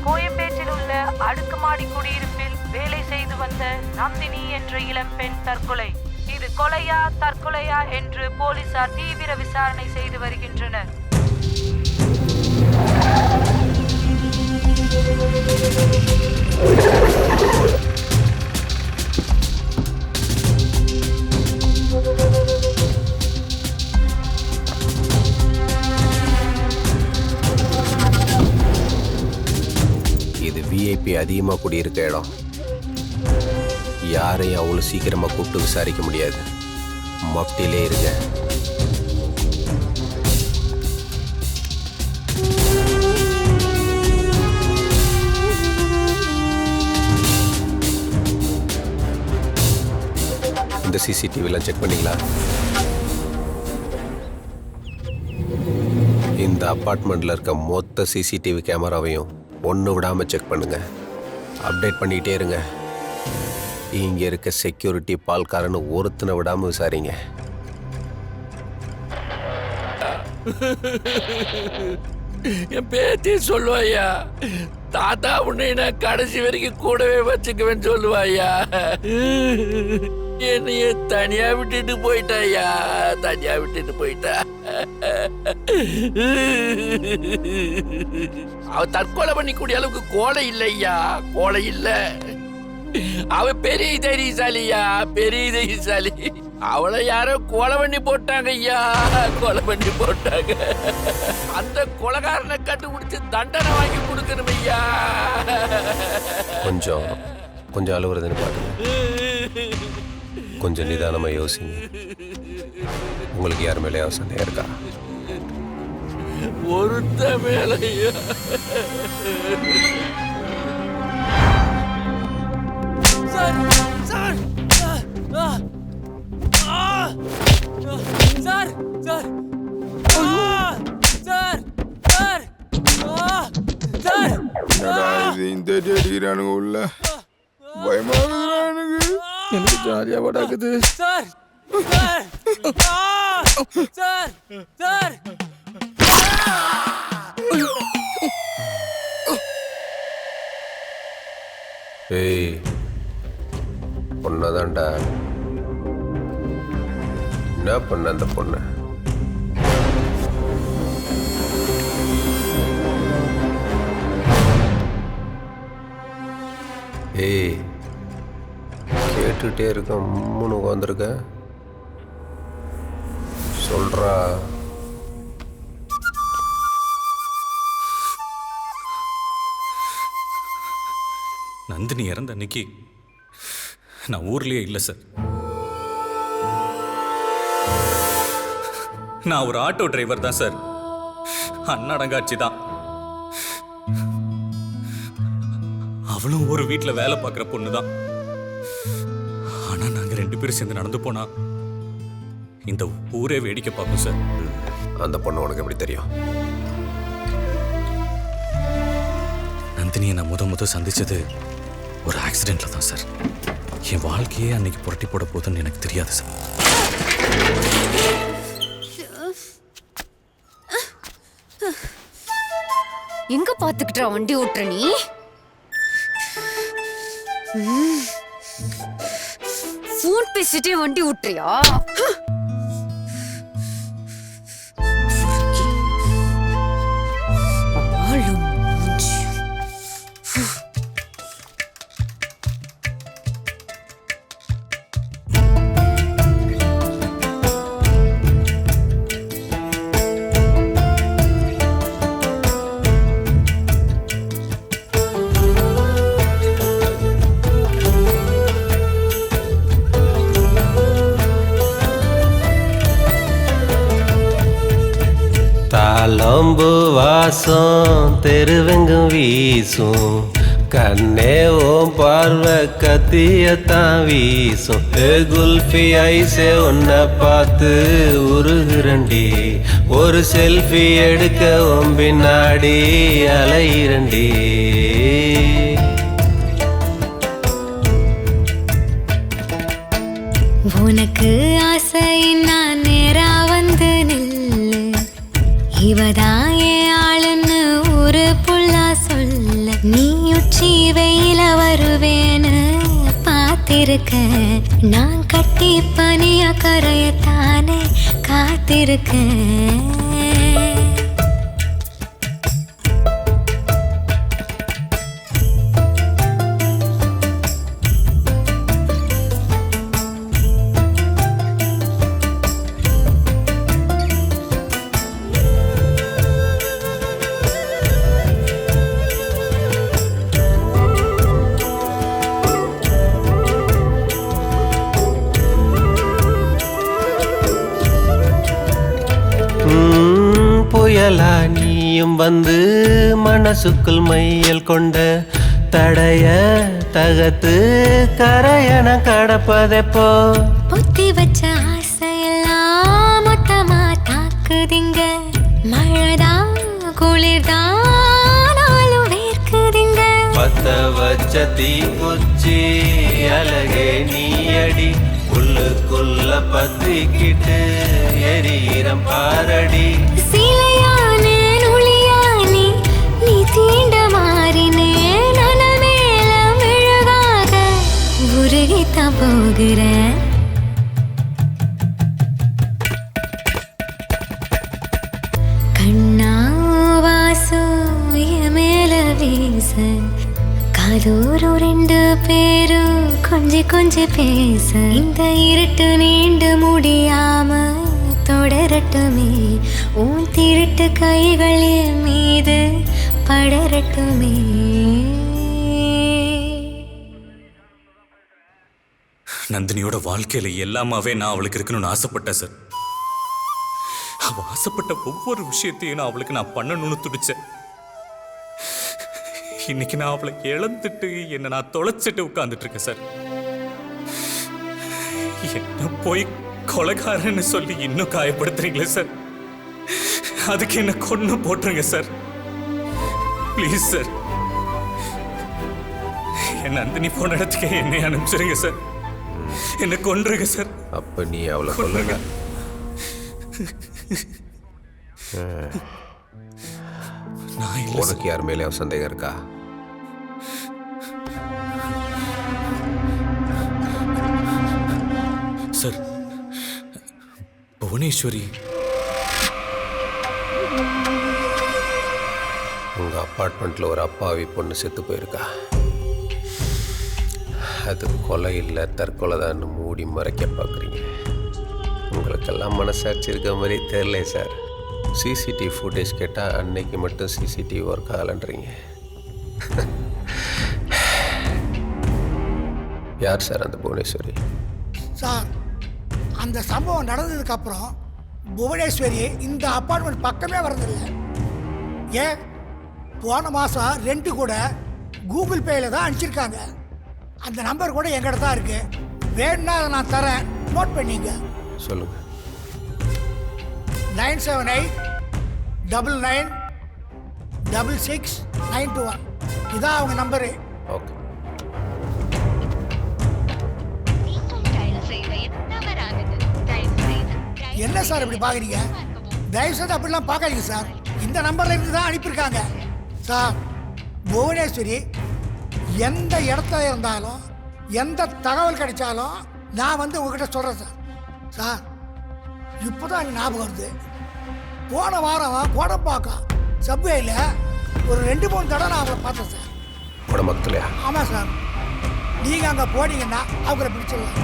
கோயம்பேட்டில் உள்ள அடுக்குமாடி குடியிருப்பில் வேலை செய்து வந்த நந்தினி என்ற இளம்பெண் தற்கொலை. இது கொலையா தற்கொலையா என்று போலீசார் தீவிர விசாரணை செய்து வருகின்றனர். இது விஐபி அதிகமாக குடியிருக்க இடம். யாரையும் அவ்வளோ சீக்கிரமாக கூப்பிட்டு விசாரிக்க முடியாது. மப்டிலே இருங்க. இந்த சிசிடிவிலாம் செக் பண்ணிங்களா? இந்த அப்பார்ட்மெண்ட்டில் இருக்க மொத்த சிசிடிவி கேமராவையும் ஒன்று விடாமல் செக் பண்ணுங்க. அப்டேட் பண்ணிக்கிட்டே இருங்க. இங்கே இருக்க செக்யூரிட்டி பால்காரன்னு ஒருத்தனை விடாமல் விசாரிங்க. என் பேத்தி சொல்லுவாயா, தாத்தா உன்னை நான் கடைசி வரைக்கும் கூடவே வச்சுக்குவேன்னு சொல்லுவாயா. என்னைய தனியா விட்டுட்டு போயிட்டாயா, தனியா விட்டுட்டு போயிட்டா. அவ தற்கொலை பண்ணிக்கூடிய அளவுக்கு கோலை இல்லையா, கோலை இல்ல. அவ பெரிய தைரியசாலியா, பெரிய தைரியசாலி. அவளை யாரோ கொலை பண்ணி போட்டாங்க ஐயா, கொலை பண்ணி போட்டாங்க. அந்த கொலைகாரனை கண்டுபிடிச்சு தண்டனை வாங்கி கொடுக்கணும் ஐயா. கொஞ்சம் அழுவுறதுன்னு பாருங்க. கொஞ்சம் நிதானமா யோசிங்க. உங்களுக்கு யார் மேலே அவசரம் இருக்கா? ஒருத்த மேலையா? Sir sir sir sir sir sir sir இந்த அடிக்கிறானுங்க உள்ள. பயமாகுது எனக்கு. ஜாலியா படாக்குது சார் சார் சார் சார். ஏய், பொண்ணதான்டா. என்ன பண்ண அந்த பொண்ணு? ஏய், கேட்டுட்டே இருக்க, மூணு உட்காந்துருக்க. சொல்றா. நந்தினி இறந்த அன்னைக்கு நான் ஊர்லயே இல்லை சார். நான் ஒரு ஆட்டோ டிரைவர் தான் சார். அன்னடங்காட்சி தான். அவளும் ஒரு வீட்டில் வேலை பார்க்குற பொண்ணு தான். ஆனா நாங்க 2 பேரும் சேர்ந்து நடந்து போனா இந்த ஊரே வேடிக்கை பார்க்கும் சார். அந்த பொண்ணு உனக்கு எப்படி தெரியும்? நந்தினியை நான் முத சந்திச்சது ஒரு ஆக்சிடென்ட்ல தான் சார். என் வாழ்க்கையே அன்னைக்கு புரட்டி போட போதுன்னு எனக்கு தெரியாது சார். எங்க பாத்துக்கிட்டா வண்டி ஓட்டுற நீ? போன் பேசிட்டே வண்டி ஓட்டுறியா? தாளம்பு வாசம் தெருவெங்கும் வீசும். கண்ணே ஓம் பார்வை கத்தியத்தான் வீசும். குல்ஃபி ஐசே உன்னை பார்த்து உருகுரண்டி. ஒரு செல்ஃபி எடுக்க பின்னாடி அலையிரண்டி. உனக்கு ஆசை நான் நேரா வந்து நில்லு. இவதான் என் ஆளுன்னு ஒரு புள்ளா சொல்லு. நீ உச்சி வெயில வருவேன்னு பார்த்திருக்கேன். நான் கட்டி பனியா கரையத்தானே காத்திருக்கேன். புயலா நீயும் வந்து மனசுக்குள் மையல் கொண்ட தடைய தகத்து கரையன கடப்பதெப்போ பொத்தி வச்ச ஆசையெல்லாம் மொத்தமா தாக்குதிங்க. மழைதான் குளிர்தான் நாளும் வேர்க்குதிங்க. பத்த வச்ச தீக்குச்சி அழகே நீயடி உள்ளுக்குள்ள பத்திக்கிட்டு எரீரம் பாரடி. சிலையானே நுளியானே நீ தீண்ட மாறினே நன மேல மெழுகாக உருகித்தான் போகிறேன். கண்ணா வாசு என் மேல வீச காதோரு ரெண்டு பேரும் கொஞ்சி பேச இந்த இருட்டு நீண்டு முடியாம தொடரட்டுமே. உன் திருட்டு கைகள் என் மீது படரட்டுமே. நந்தினியோட வாழ்க்கையில எல்லாமாவே நான் அவளுக்கு இருக்கணும்னு ஆசைப்பட்டேன் சார். அவ ஆசைப்பட்ட ஒவ்வொரு விஷயத்தையும் நான் அவளுக்கு பண்ணணும்னு துடிச்சேன். இன்னைக்கு நான் அவளை இழந்துட்டு என்ன நான் தொலைச்சிட்டு உட்கார்ந்துட்டு இருக்கேன் சார். என்ன போய் கொலைகாரன்னு சொல்லி இன்னும் காயப்படுத்துறீங்களே சார். அதுக்கு என்ன கொன்னு போட்டுருங்க சார். ப்ளீஸ் சார், என் நந்தினி போன இடத்துக்கு என்னை அனுப்பிச்சிருங்க சார். என்ன கொன்றுங்க சார். அப்ப நீ அவளை கொல்லுங்க. நான் இல்லை உனக்கு யார் மேலே சந்தேகம் இருக்கா? சார். புவனேஸ்வரி உங்க அப்பார்ட்மெண்ட்ல ஒரு அப்பாவி பொண்ணு செத்து போயிருக்கா. அது கொலை இல்லை தற்கொலை தான் மூடி மறைக்க பார்க்குறீங்க. உங்களுக்கெல்லாம் மனசாட்சி இருக்க மாதிரி தெரியல சார். சிசிடிவி ஃபுட்டேஜ் கேட்டால் அன்னைக்கு மட்டும் சிசிடிவி ஒர்க் ஆகலன்றீங்க. யார் சார் அந்த புவனேஸ்வரி? சார், அந்த சம்பவம் நடந்ததுக்கப்புறம் புவனேஸ்வரி இந்த அப்பார்ட்மெண்ட் பக்கமே வரதில்லை. ஏன் போன மாதம் ரெண்ட்டு கூட கூகுள் பேயில் தான் அனுப்பிச்சிருக்காங்க. அந்த நம்பர் கூட எங்கிட்ட தான் இருக்கு. வேணும்னா அதை நான் தரேன், நோட் பண்ணிங்க. சொல்லுங்க. 978-99-66921. இதான் அவங்க நம்பரு. ஓகே. என்ன சார் இப்படி பார்க்குறீங்க? தயவுசெய்து அப்படிலாம் பார்க்காதீங்க சார். இந்த நம்பர்ல இருந்து தான் அனுப்பியிருக்காங்க. சார், புவனேஸ்வரி எந்த இடத்துல இருந்தாலும் எந்த தகவல் கிடைச்சாலும் நான் வந்து உங்ககிட்ட சொல்கிறேன் சார். சார், இப்போ தான் எனக்கு ஞாபகம் வருது. போன வாரம் கோடம்பாக்கம் சப்வேயில் ஒரு 2-3 தடவை நான் அவங்கள பார்த்தேன் சார். குடம்பக்கத்துலையா? ஆமாம் சார். நீங்கள் அங்கே போனீங்கன்னா அவங்கள பிடிச்சிடலாம்.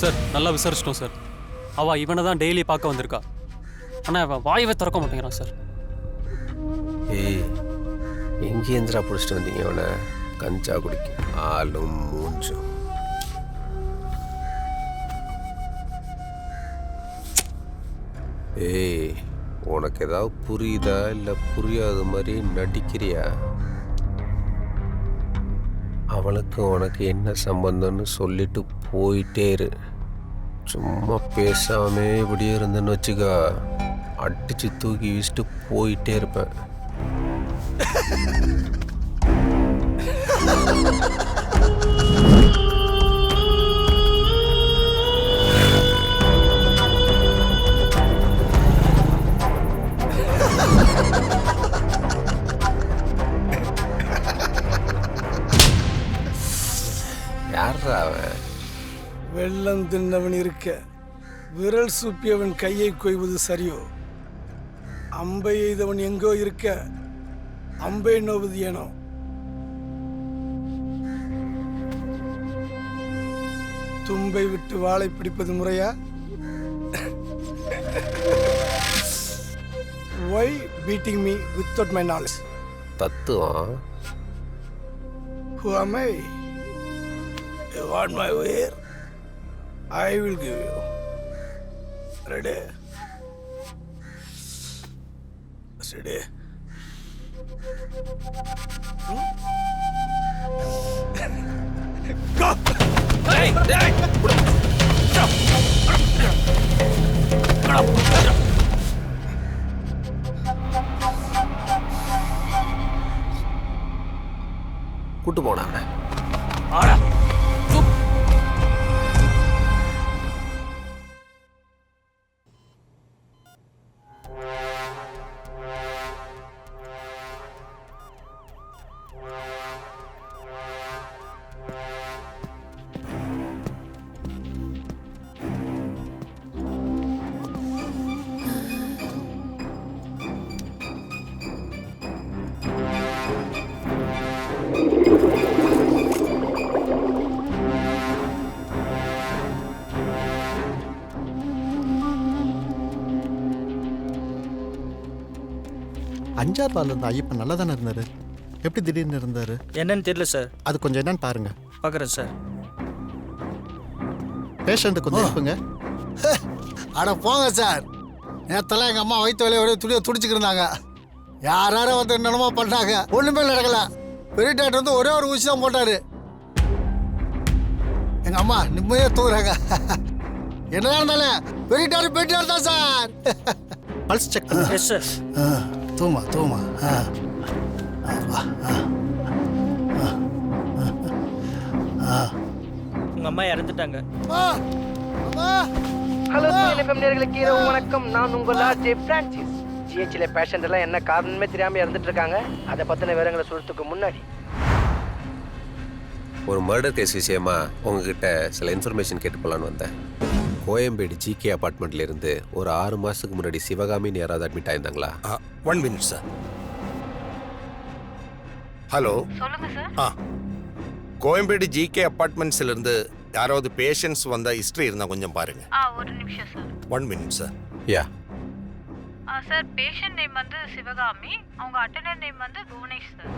சார், நல்லா விசாரிச்சிட்டோம் சார். அவள் இவனை தான் டெய்லி பார்க்க வந்திருக்கா. ஆனால் அவன் வாயவே திறக்க மாட்டேங்கிறான் சார். ஏய், எங்கேந்திரா பிடிச்சிட்டு வந்தீங்க இவனை? கஞ்சா குடிக்க ஆளும் மூஞ்சும். ஏய், உனக்கு ஏதாவது புரியுதா இல்லை புரியாத மாதிரி நடிக்கிறியா? அவளுக்கு உனக்கு என்ன சம்பந்தம்னு சொல்லிட்டு போயிட்டே இரு. சும்மா பேசாமே இப்படியே இருந்தேன்னு வச்சுக்கா, அடிச்சு தூக்கி வீசிட்டு போயிட்டே இருப்பேன். தின்னவன் இருக்க விரல் சூப்பியவன் கையை கொய்வது சரியோ? அம்பை எய்தவன் எங்கோ இருக்க அம்பை நோவது ஏனோ? தும்பை விட்டு வாளை பிடிப்பது முறையா? Why beating me without my knowledge? தத்துவம். Who am I? You want my ear? I will give you. Ready? Ready? Go! Hey! Hey! கூட்டு போனாங்க. அஞ்சாறு நாள் இருந்த ஐயப்பன் நல்லா தானே இருந்தாரு, எப்படி திடீர்னு இருந்தாரு? என்னன்னு தெரியல சார். அது கொஞ்சம் என்னன்னு பாருங்க. பார்க்குறேன் சார். பேஷண்ட்டு கொஞ்சம் இருப்புங்க. அட போங்க சார், நேரத்தெல்லாம் எங்கள் அம்மா வயிற்று வலையை ஒரே துடிச்சுக்கிட்டு இருந்தாங்க. யாரும் வந்து என்னென்னமோ பண்ணாங்க, ஒன்றுமே நடக்கல. பெரிய டாக்டர் வந்து ஒரே ஒரு ஊசி தான் போட்டார். எங்கள் அம்மா நிம்மதியாக தூங்குறாங்க. என்னதான் இருந்தாலும் பெரிய டாக்டர் பெரிய தான் சார். பல்ஸ் செக் பண்ணுங்க. Yes sir. தூமா தூமா. உங்கள் அம்மா இறந்துட்டாங்க. ஹலோ எஃப்எம் நேயர்களுக்கு இரவு வணக்கம். நான் உங்கள் ஆர்ஜே பிரான்சிஸ். ஜிஹெச்சில் பேஷண்ட் எல்லாம் என்ன காரணமே தெரியாமல் இறந்துட்டு இருக்காங்க. அதை பற்றின விவரங்களை சொல்றதுக்கு முன்னாடி ஒரு மர்டர் கேஸ் விஷயமா உங்ககிட்ட சில இன்ஃபர்மேஷன் கேட்டு போலான்னு வந்தேன். கோயம்பேடு ஜிகே அப்பார்ட்மெண்ட்ல இருந்து ஒரு 6 மாசத்துக்கு முன்னாடி சிவகாமின்னு யாராவது அட்மிட் ஆயிருந்தாங்களா? 1 minute sir. ஹலோ, சொல்லுங்க சார். கோயம்பேடு ஜிகே அப்பார்ட்மெண்ட்ஸ்ல இருந்து யாராவது பேஷண்ட்ஸ் வந்தா ஹிஸ்டரி இருந்தா கொஞ்சம் பாருங்க. ஒரு நிமிஷம் sir. 1 minute sir. Yeah sir, patient name வந்து சிவகாமி, அவங்க அட்டெண்டர் நேம் வந்து புவனேஷ் சார்.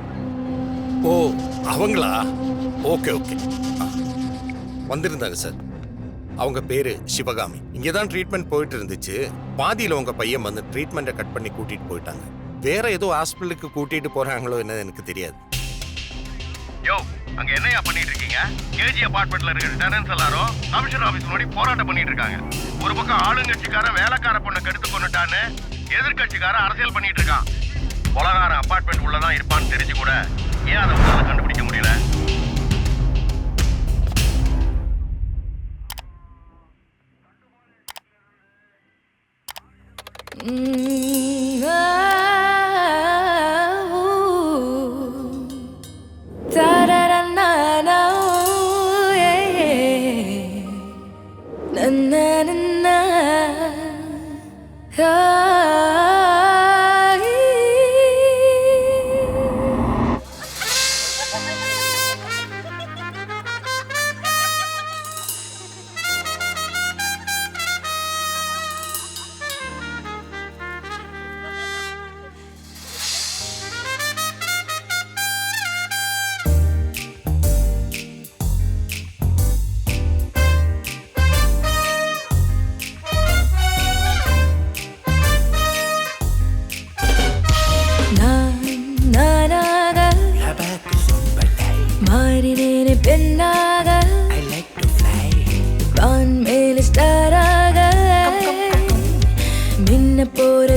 ஓ, அவங்களா? Okay okay. வந்திருந்தாங்க சார். அவங்க பேரு சிவகாமி. இங்கே தான் ட்ரீட்மெண்ட் போயிட்டு இருந்துச்சு. பாதியில் உங்க பையன் வந்து ட்ரீட்மெண்ட்டை கட் பண்ணி கூட்டிட்டு போயிட்டாங்க. வேற ஏதோ ஹாஸ்பிட்டலுக்கு கூட்டிட்டு போறாங்களோ என்ன எனக்கு தெரியாது. யோ, அங்க என்னையா பண்ணிட்டு இருக்கீங்க? கேஜி அபார்ட்மெண்ட்ல இருக்கிற டெனன்ஸ் எல்லாரும் கமிஷனர் ஆபீஸ் முன்னாடி போராட்டம் பண்ணிட்டு இருக்காங்க. ஒரு பக்கம் ஆளுங்கட்சிக்காரன் வேலைக்கார பொண்ணை கெடுத்து கொண்டுட்டான்னு எதிர்கட்சிக்காரன் அரசியல் பண்ணிட்டு இருக்கான். கொலகாரன் அபார்ட்மெண்ட் உள்ளதான் இருப்பான்னு தெரிஞ்சு கூட ஏன் அதை உங்களால கண்டுபிடிக்க முடியல?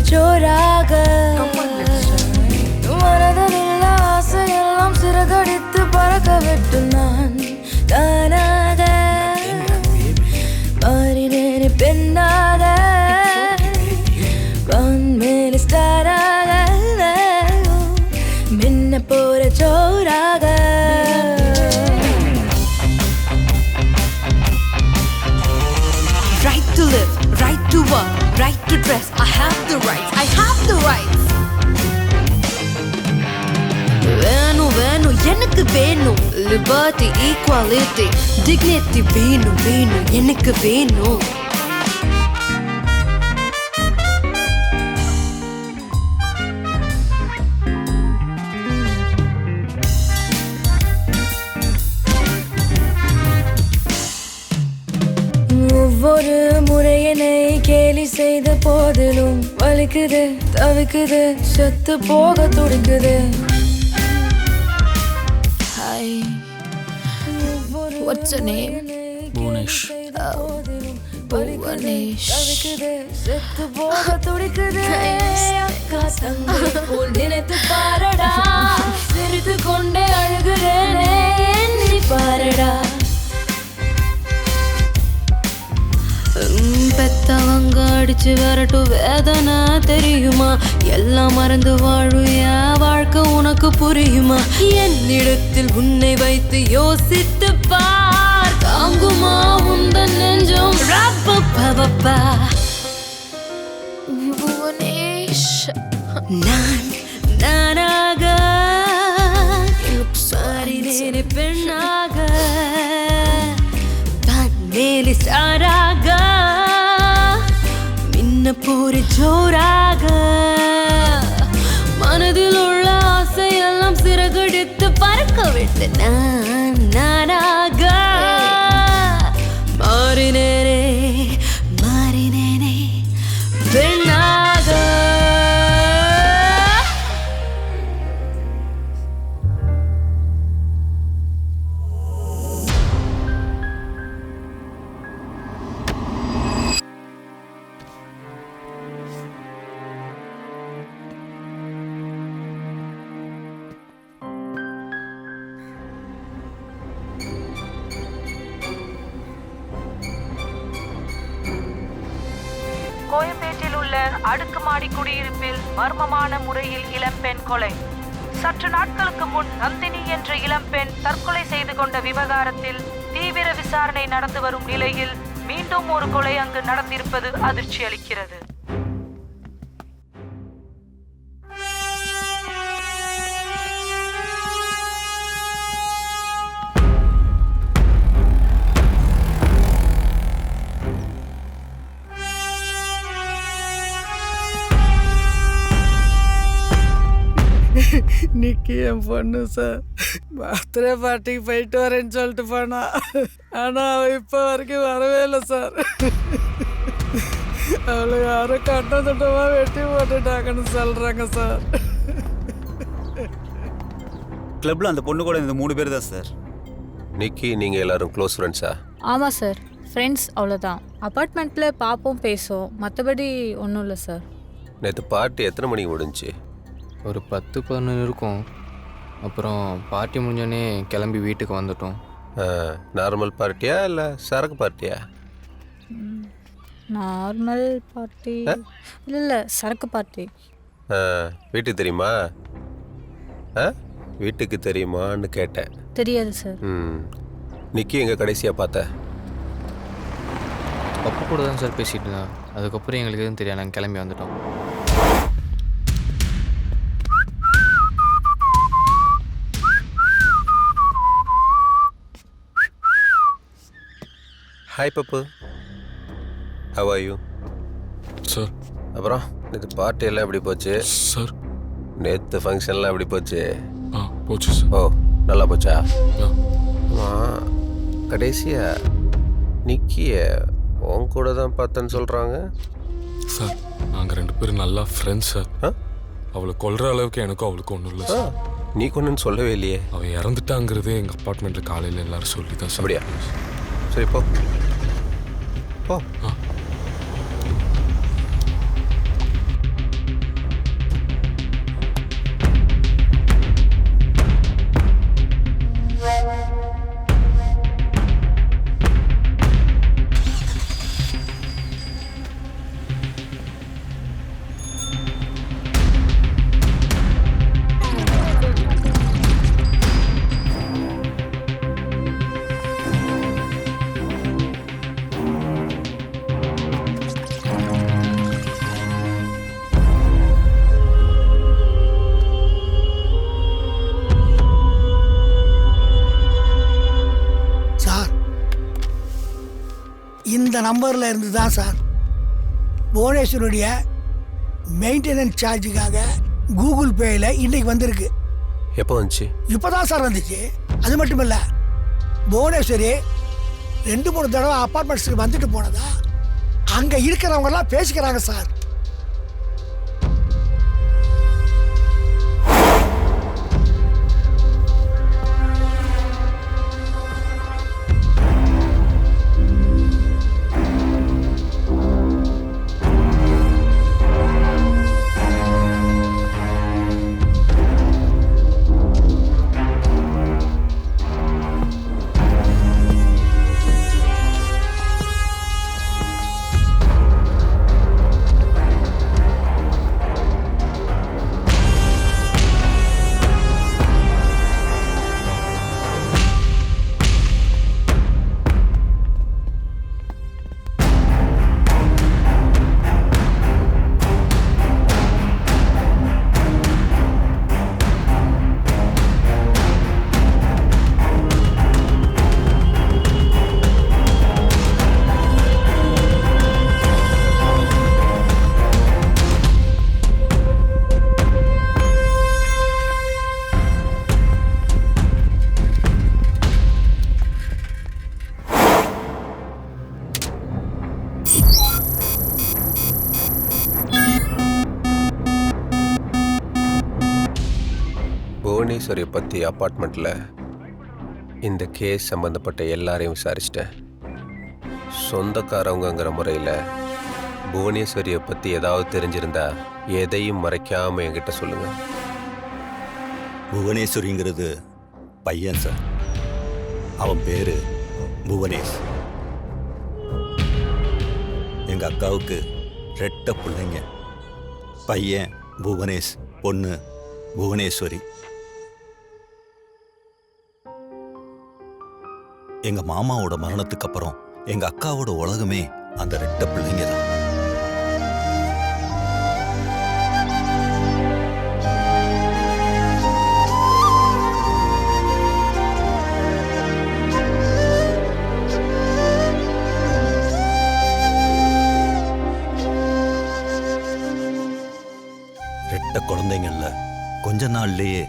ஜோராக மனதில் ஆசையெல்லாம் சிறகடித்து பறக்க விட்டு நான் தானாக மாறினேன் பெண்ணாக வான்மேல் ஸ்டாராக மின்ன போற ஜோராக right to live, right to work, right to dress. I have the rights, I have the rights. வேணும் வேணும் எனக்கு வேணும் லிபர்ட்டி ஈக்குவாலிட்டி டிக்னிட்டி வேணும் வேணும் எனக்கு வேணும். ஒவ்வொரு முறையினை கேலி செய்த போதிலும் வலிக்குது தவிக்குது செத்து போக துடிக்குது. What's your name? Bhuvanesh. Bhuvanesh. செத்து போக துடிக்குது. நினைத்து பாரடா சிரித்து கொண்டே அழுகிறேனே நீ பாரடா. பெத்தவங்க அடிச்சு வரட்டும் வேதனை தெரியுமா? எல்லாம் மறந்து வாழும் என் வாழ்க்கை உனக்கு புரியுமா? என்னிடத்தில் உன்னை வைத்து யோசித்து பார் தாங்குமா உந்தன் நெஞ்சம் ரப்பப்பா. புவனேஷ் நான் நானாக மாறினேனே பெண்ணாக மேலி சாராக மின்ன போரி ஜோராக மனதில் உள்ள ஆசையெல்லாம் சிறகடித்து பறக்க விட்டு நான் நானாக மாறினேனே மாறினேனே பெண்ணாக. கோயம்பேட்டில் உள்ள அடுக்குமாடி குடியிருப்பில் மர்மமான முறையில் இளம்பெண் கொலை. சற்று நாட்களுக்கு முன் நந்தினி என்ற இளம்பெண் தற்கொலை செய்து கொண்ட விவகாரத்தில் தீவிர விசாரணை நடந்து வரும் நிலையில் மீண்டும் ஒரு கொலை அங்கு நடந்திருப்பது அதிர்ச்சி அளிக்கிறது. நிக்கி என் பொண்ணு சார் பர்த்டே பார்ட்டிக்கு போயிட்டு வரேன்னு சொல்லிட்டு போனா, ஆனால் அவள் இப்போ வரைக்கும் வரவே இல்லை சார். அவளை யாரும் கட்ட திட்டமாக வெட்டி போட்டுட்டாங்கன்னு சொல்கிறாங்க சார். கிளப்ல அந்த பொண்ணு கூட இந்த 3 பேர் தான் சார். நிக்கி, நீங்கள் எல்லாரும் க்ளோஸ் ஃப்ரெண்ட்ஸா? ஆமாம் சார், ஃப்ரெண்ட்ஸ் அவ்வளோதான். அப்பார்ட்மெண்ட்டில் பார்ப்போம் பேசுவோம், மற்றபடி ஒன்றும் இல்லை சார். நேற்று பார்ட்டி எத்தனை மணிக்கு முடிஞ்சுச்சு? ஒரு 10-11 இருக்கும். அப்புறம் பார்ட்டி முடிஞ்சோடனே கிளம்பி வீட்டுக்கு வந்துட்டோம். நார்மல் பார்ட்டியா இல்லை சரக்கு பார்ட்டியா? நார்மல் பார்ட்டி இல்லை இல்லை சரக்கு பார்ட்டி. வீட்டுக்கு தெரியுமா? வீட்டுக்கு தெரியுமான்னு கேட்டேன். தெரியாது சார். நிக்கி எங்கே கடைசியாக பார்த்த? அப்போ கூட தான் சார் பேசிகிட்டு இருந்தேன். அதுக்கப்புறம் எங்களுக்கு எதுவும் தெரியாது, நாங்கள் கிளம்பி வந்துட்டோம். Hi Pappu, how are you? Sir. அப்புறம் நேற்று பார்ட்டி எல்லாம் எப்படி போச்சு சார்? நேற்று ஃபங்க்ஷன்லாம் எப்படி போச்சு? போச்சு சார். ஓ, நல்லா போச்சா? ஆமாம், கடைசியாக நிக்கிய உன் கூட தான் பார்த்தேன்னு சொல்கிறாங்க சார். நாங்கள் 2 பேரும் நல்லா ஃப்ரெண்ட்ஸ் சார். அவளை கொல்ற அளவுக்கு எனக்கும் அவளுக்கும் ஒன்றும் இல்லை சார். நீ கொண்டுன்னு சொல்லவே இல்லையே. அவள் இறந்துட்டாங்கிறதே எங்கள் அப்பார்ட்மெண்ட்டில் காலையில் எல்லாரும் சொல்லி தான் சார். அப்படியா? சரி போ போ. இந்த நம்பரில் இருந்து தான் சார் புவனேஸ்வருடைய மெயின்டெனன்ஸ் சார்ஜுக்காக கூகுள் பேயில் இன்னைக்கு வந்திருக்கு. எப்போ வந்துச்சு? இப்போ தான் சார் வந்துச்சு. அது மட்டும் இல்லை, புவனேஸ்வரி 2-3 தடவை அப்பார்ட்மெண்ட்ஸுக்கு வந்துட்டு போனதா அங்கே இருக்கிறவங்கெல்லாம் பேசிக்கிறாங்க சார். புவனேஸ்வரியை பற்றி அப்பார்ட்மெண்ட்டில் இந்த கேஸ் சம்மந்தப்பட்ட எல்லாரையும் விசாரிச்சிட்டேன். சொந்தக்காரவங்கிற முறையில் புவனேஸ்வரியை பற்றி ஏதாவது தெரிஞ்சிருந்தா எதையும் மறைக்காமல் என்கிட்ட சொல்லுங்கள். புவனேஸ்வரிங்கிறது பையன் சார். அவன் பேர் புவனேஷ். எங்கள் அக்காவுக்கு 2 பிள்ளைங்க. பையன் புவனேஷ், பொண்ணு புவனேஸ்வரி. எங்க மாமாவோட மரணத்துக்கு அப்புறம் எங்க அக்காவோட உலகமே அந்த 2 பிள்ளைங்க தான். குழந்தைங்கள்ல கொஞ்ச நாள்லயே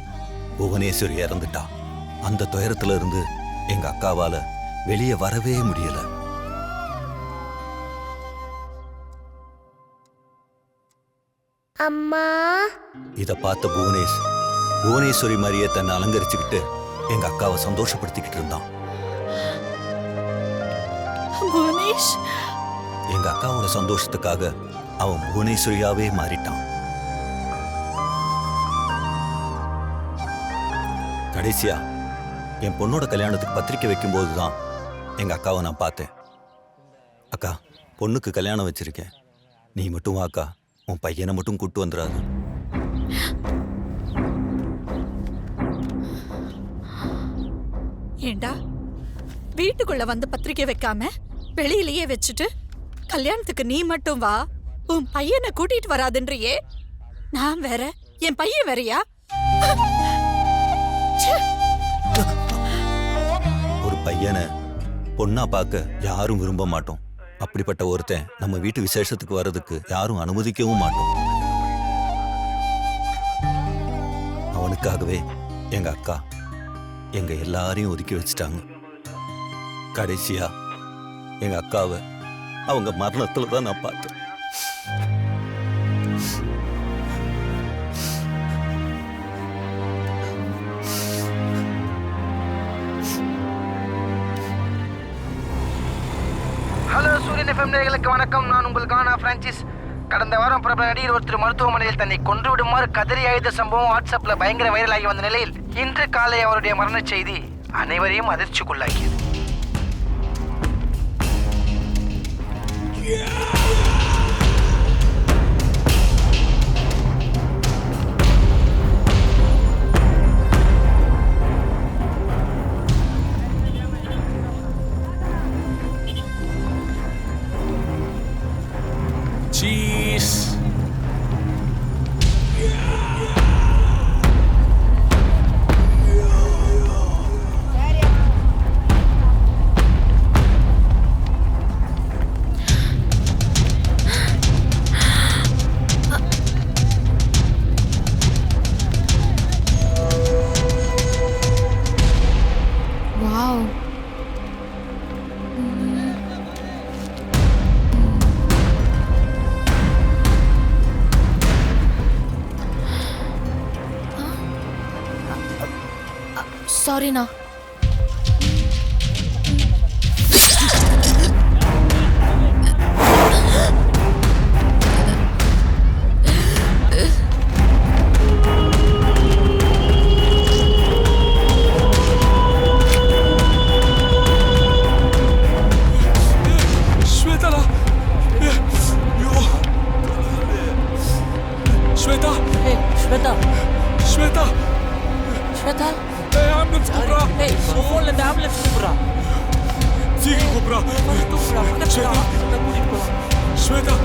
புவனேஸ்வரி இறந்துட்டா. அந்த துயரத்துல இருந்து எங்க அக்காவால வெளியே வரவே முடியல. அம்மா. இத பார்த்த புவனேஸ்வரி மாதிரியே தன்னை அலங்கரிச்சுக்கிட்டு எங்க அக்காவை சந்தோஷப்படுத்திக்கிட்டு இருந்தான். புவனேஷ். எங்க அக்காவோட சந்தோஷத்துக்காக அவன் புவனேஸ்வரியாவே மாறிட்டான். கடைசியா என் பொண்ணோட கல்யாணத்துக்கு பத்திரிக்கை வைக்கும்போது தான் எங்க அக்காவை நான் பார்த்தேன். அக்கா, பொண்ணுக்கு கல்யாணம் வச்சிருக்கேன், நீ மட்டும் வாக்கா, உன் பையனை மட்டும் கூட்டு வந்துடாது. ஏண்டா, வீட்டுக்குள்ள வந்து பத்திரிக்கை வைக்காம வெளியிலேயே வச்சுட்டு கல்யாணத்துக்கு நீ மட்டும் வா, உன் பையனை கூட்டிட்டு வராதுன்றியே. நான் வேற, என் பையன் வேறயா? ஒரு பையனை பொண்ணா பார்க்க யாரும் விரும்ப மாட்டோம். அப்படிப்பட்ட ஒருத்தன் நம்ம வீட்டு விசேஷத்துக்கு வர்றதுக்கு யாரும் அனுமதிக்கவும் மாட்டோம். அவனுக்காகவே எங்க அக்கா எங்க எல்லாரையும் ஒதுக்கி வச்சுட்டாங்க. கடைசியா எங்க அக்காவை அவங்க மரணத்துல தான் நான் பார்த்தேன். ஹலோ சூரியன் எஃப்எம் நேயர்களுக்கு வணக்கம். நான் உங்கள் கானா பிரான்சிஸ். கடந்த வாரம் பிரபல நடிகர் ஒருத்தர் மருத்துவமனையில் தன்னை கொன்று விடுமாறு கதறி அழுத சம்பவம் வாட்ஸ்அப்ல பயங்கர வைரலாகி வந்த நிலையில் இன்று காலை அவருடைய மரண செய்தி அனைவரையும் அதிர்ச்சிக்குள்ளாக்கியது. Cheese. சாரிண்ணா. श्वेता श्वेता श्वेता श्वेता एम्बुलेंस கூப்றா ஏய் ஃபோன்ல இந்த ஆம்புலன்ஸ் கூப்றா சீக்கிரம் கூப்றா श्वेता श्वेता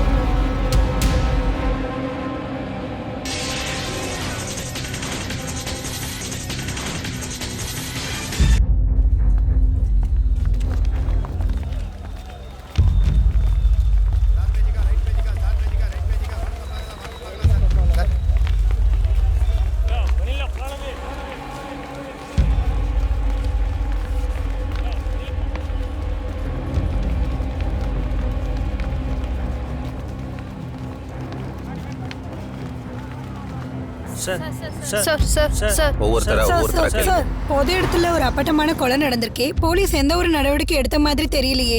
பொது இடத்துல ஒரு அப்பட்டமான கொலை நடந்திருக்கே. போலீஸ் எந்த ஒரு நடவடிக்கை எடுத்த மாதிரி தெரியலையே.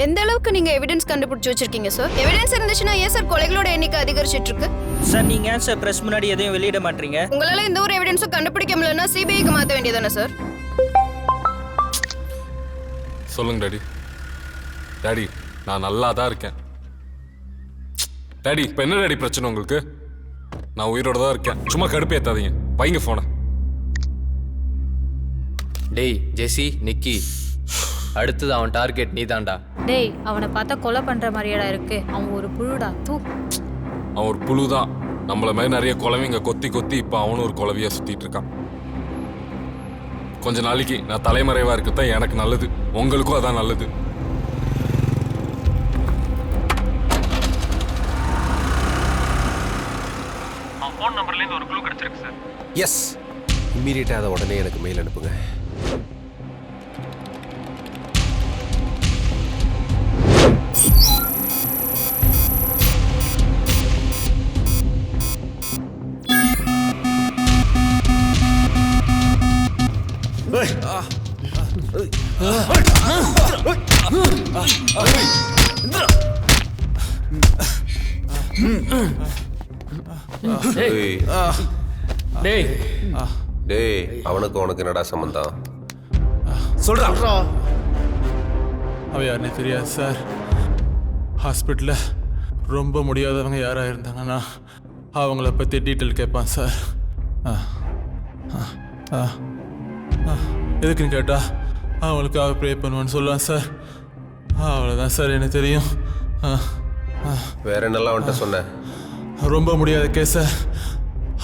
எந்த அளவுக்கு நீங்க எவிடன்ஸ் கண்டுபிடிச்சு வச்சிருக்கீங்க சார்? எவிடன்ஸ் இருந்துச்சுன்னா ஏன் சார் கொலைகளோட எண்ணிக்கை அதிகரிச்சிட்டு இருக்கு? சார் நீங்க ஏன் சார் பிரஸ் முன்னாடி எதையும் வெளியிட மாட்டீங்க? உங்களால எந்த ஒரு எவிடன்ஸும் கண்டுபிடிக்க முடியலன்னா சிபிஐக்கு மாத்த வேண்டியதானே சார்? சொல்லுங்க டாடி. டாடி நான் நல்லா தான் இருக்கேன். டாடி இப்போ என்ன டாடி பிரச்சனை உங்களுக்கு? நான் உயிரோட தான் இருக்கேன். சும்மா கடுப்பு ஏத்தாதீங்க. வைங்க போன. டேய் ஜெசி, நிக்கி, அடுத்தது அவன் டார்கெட் நீ தான்டா. டேய் அவனை பார்த்தா கொலை பண்ற மாதிரியாடா இருக்கு. அவன் ஒரு புழுடா. தூ. அவன் ஒரு புழு தான். நம்மள மாதிரி நிறைய குழவைங்க கொத்தி கொத்தி இப்போ அவனும் ஒரு குழவையா சுத்திட்டு இருக்கான். கொஞ்ச நாளைக்கு நான் தலைமறைவா இருக்கத்தான் எனக்கு நல்லது. உங்களுக்கும் அதான் நல்லது. ஃபோன் நம்பர்லேருந்து ஒரு க்ளூ கிடைச்சிருக்கு சார். எஸ், இம்மீடியட்டாக அதை உடனே எனக்கு மெயில் அனுப்புங்க. டேய் டேய், அவனுக்கு உனக்கு என்னடா சம்பந்தம்? சொல்றா. அவ யாருன்னு தெரியாது சார். ஹாஸ்பிட்டலில் ரொம்ப முடியாதவங்க யாராக இருந்தாங்கன்னா அவங்கள பற்றி டீட்டெயில் கேட்பான் சார். எதுக்குன்னு கேட்டா அவங்களுக்காக ப்ரே பண்ணுவான்னு சொல்லுவான் சார். அவ்வளோதான் சார் எனக்கு தெரியும். வேற என்னெல்லாம் வந்துட்டு சொன்னேன்? ரொம்ப முடியாத கேஸ் சார்.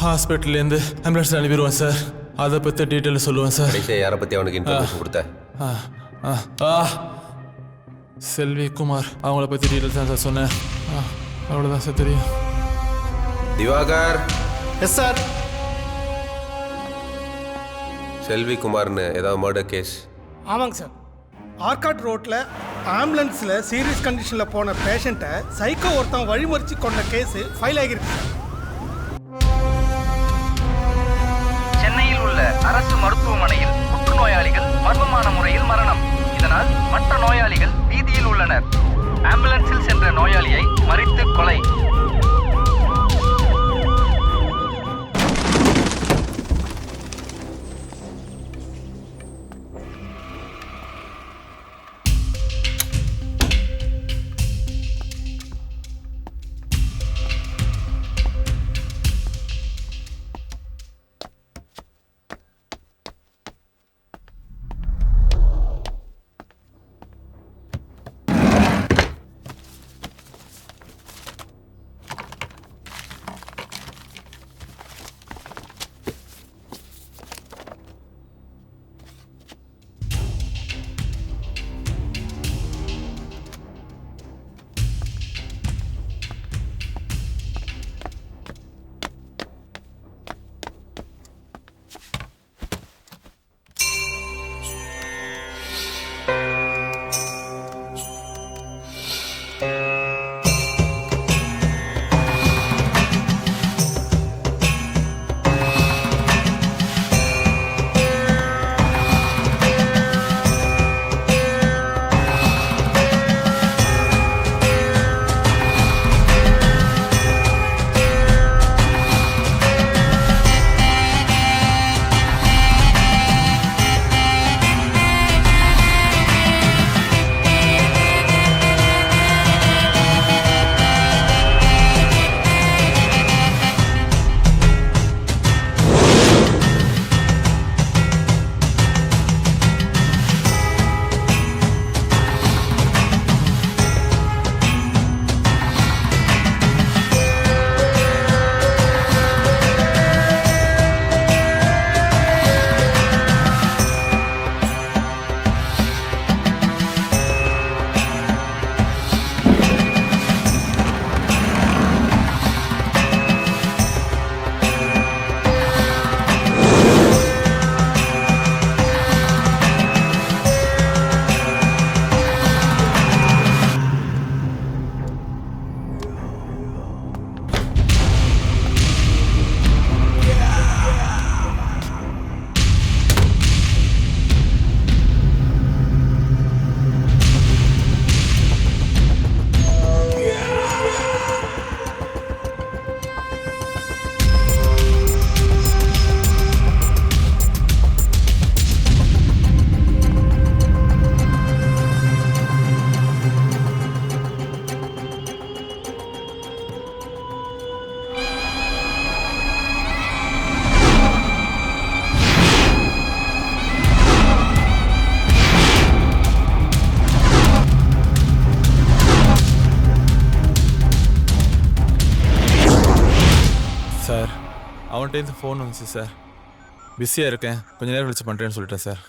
ஹாஸ்பிட்டல்லேருந்து ஆம்புலன்ஸ் அனுப்பிடுவான் சார். அதை பற்றி டீட்டெயில் சொல்லுவேன் சார். யாரை பற்றி அவனுக்கு இன்ஃபர்மேஷன் கொடுத்த? செல்வி குமார், அவங்கள பற்றி டீட்டெயில்ஸ் தான் சார் சொன்னேன். அவ்வளோதான் சார் தெரியும். திவாகர். Yes sir. செல்வி குமார்னு ஏதாவது மர்டர் கேஸ்? ஆமாங்க சார். ஆர்காட் ரோட்டில் ஆம்புலன்ஸில் சீரியஸ் கண்டிஷனில் போன பேஷண்ட்டை சைக்கோ ஒருத்தன் வழிமறிச்சு கொண்ட கேஸு ஃபைல் ஆகியிருக்கு சார். சென்னையில் உள்ள அரசு மருத்துவமனையில் புற்றுநோயாளிகள் மர்மமான முறையில் மரணம். இதனால் மற்ற நோயாளிகள் வீதியில் உள்ளனர். ஆம்புலன்ஸில் சென்ற நோயாளியை மறித்து கொலை. அவன்கிட்டேருந்து ஃபோன் வந்துச்சு சார். பிஸியாக இருக்கேன், கொஞ்சம் நேரம் கழிச்சு பண்ணுறேன்னு சொல்லிட்டேன் சார்.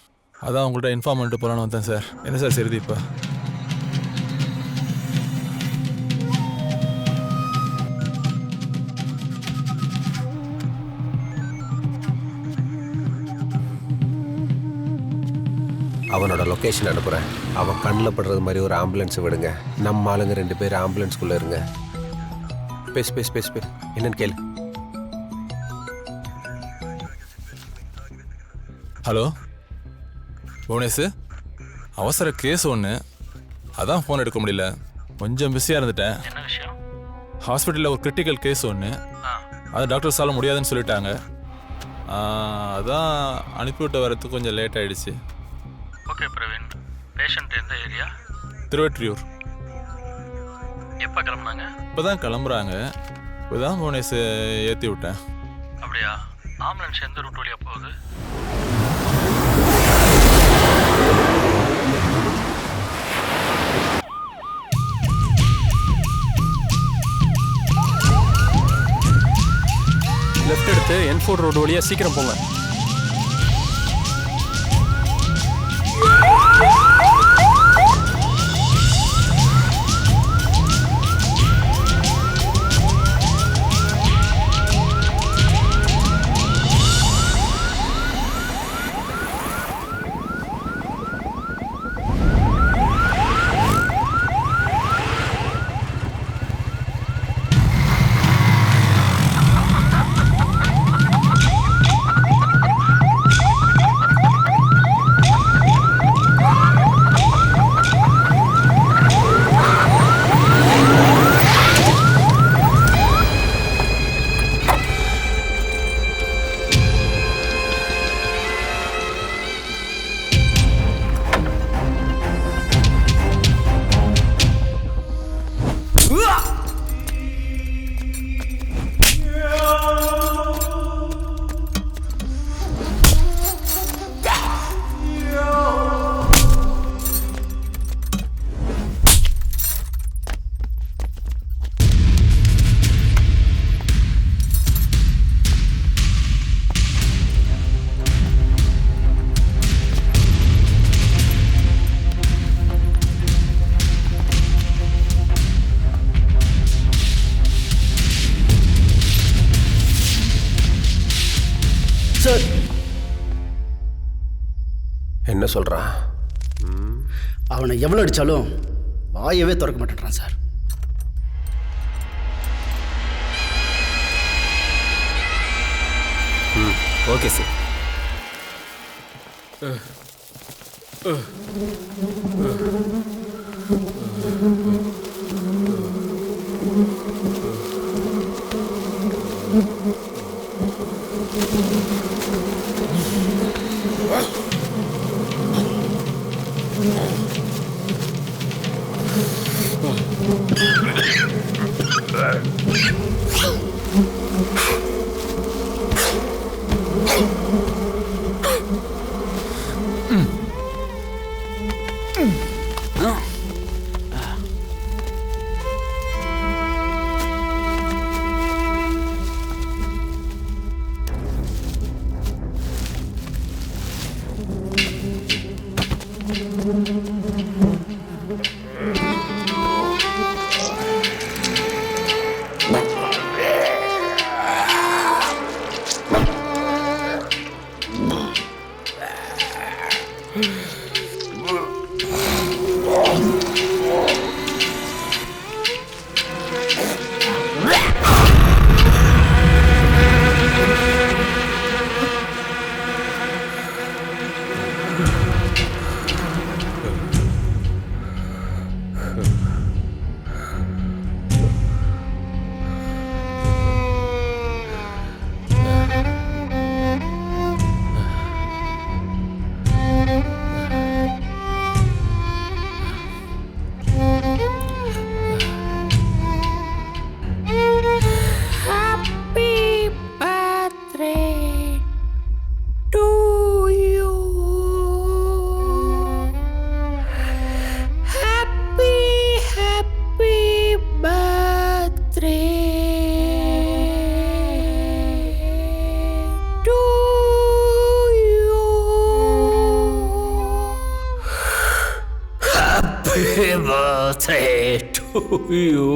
அதான் உங்கள்கிட்ட இன்ஃபார்ம் பண்ணிட்டு போகலான்னு வந்தேன் சார். என்ன சார் சரிது இப்போ? அவனோட லொக்கேஷன் அனுப்புகிறேன். அவன் கண்ணில் படுறது மாதிரி ஒரு ஆம்புலன்ஸை விடுங்க. நம்ம ஆளுங்க 2 பேர் ஆம்புலன்ஸ்குள்ளே இருங்க. பேசு பேசு பேசு பேசு, என்னன்னு கேளு. ஹலோ புவனேஷ், அவசர கேஸ் ஒன்று, அதான் ஃபோன் எடுக்க முடியல, கொஞ்சம் பிஸியாக இருந்துட்டேன். என்ன விஷயம்? ஹாஸ்பிட்டலில் ஒரு கிரிட்டிக்கல் கேஸ் ஒன்று, அது டாக்டர்ஸால முடியாதுன்னு சொல்லிட்டாங்க. அதான் அனுப்பிவிட்டு வரதுக்கு கொஞ்சம் லேட் ஆகிடுச்சு. ஓகே பிரவீன், பேஷண்ட் எந்த ஏரியா? திருவெற்றியூர். எப்போ கிளம்புனாங்க? இப்போ தான் கிளம்புறாங்க. இப்போ தான் புவனேஷ் ஏற்றி விட்டேன். அப்படியா? ஆம்புலன்ஸ் எந்த ரூட் வழியாக போகுது? லெஃப்ட் எடுத்து என்ஃபோர்ட் ரோடு வழியாக சீக்கிரம் போங்க. என்ன சொல்கிறான்? அவனை எவ்வளோ அடித்தாலும் வாயவே திறக்க மாட்டேன்றான் sir. Okay sir. birthday to you.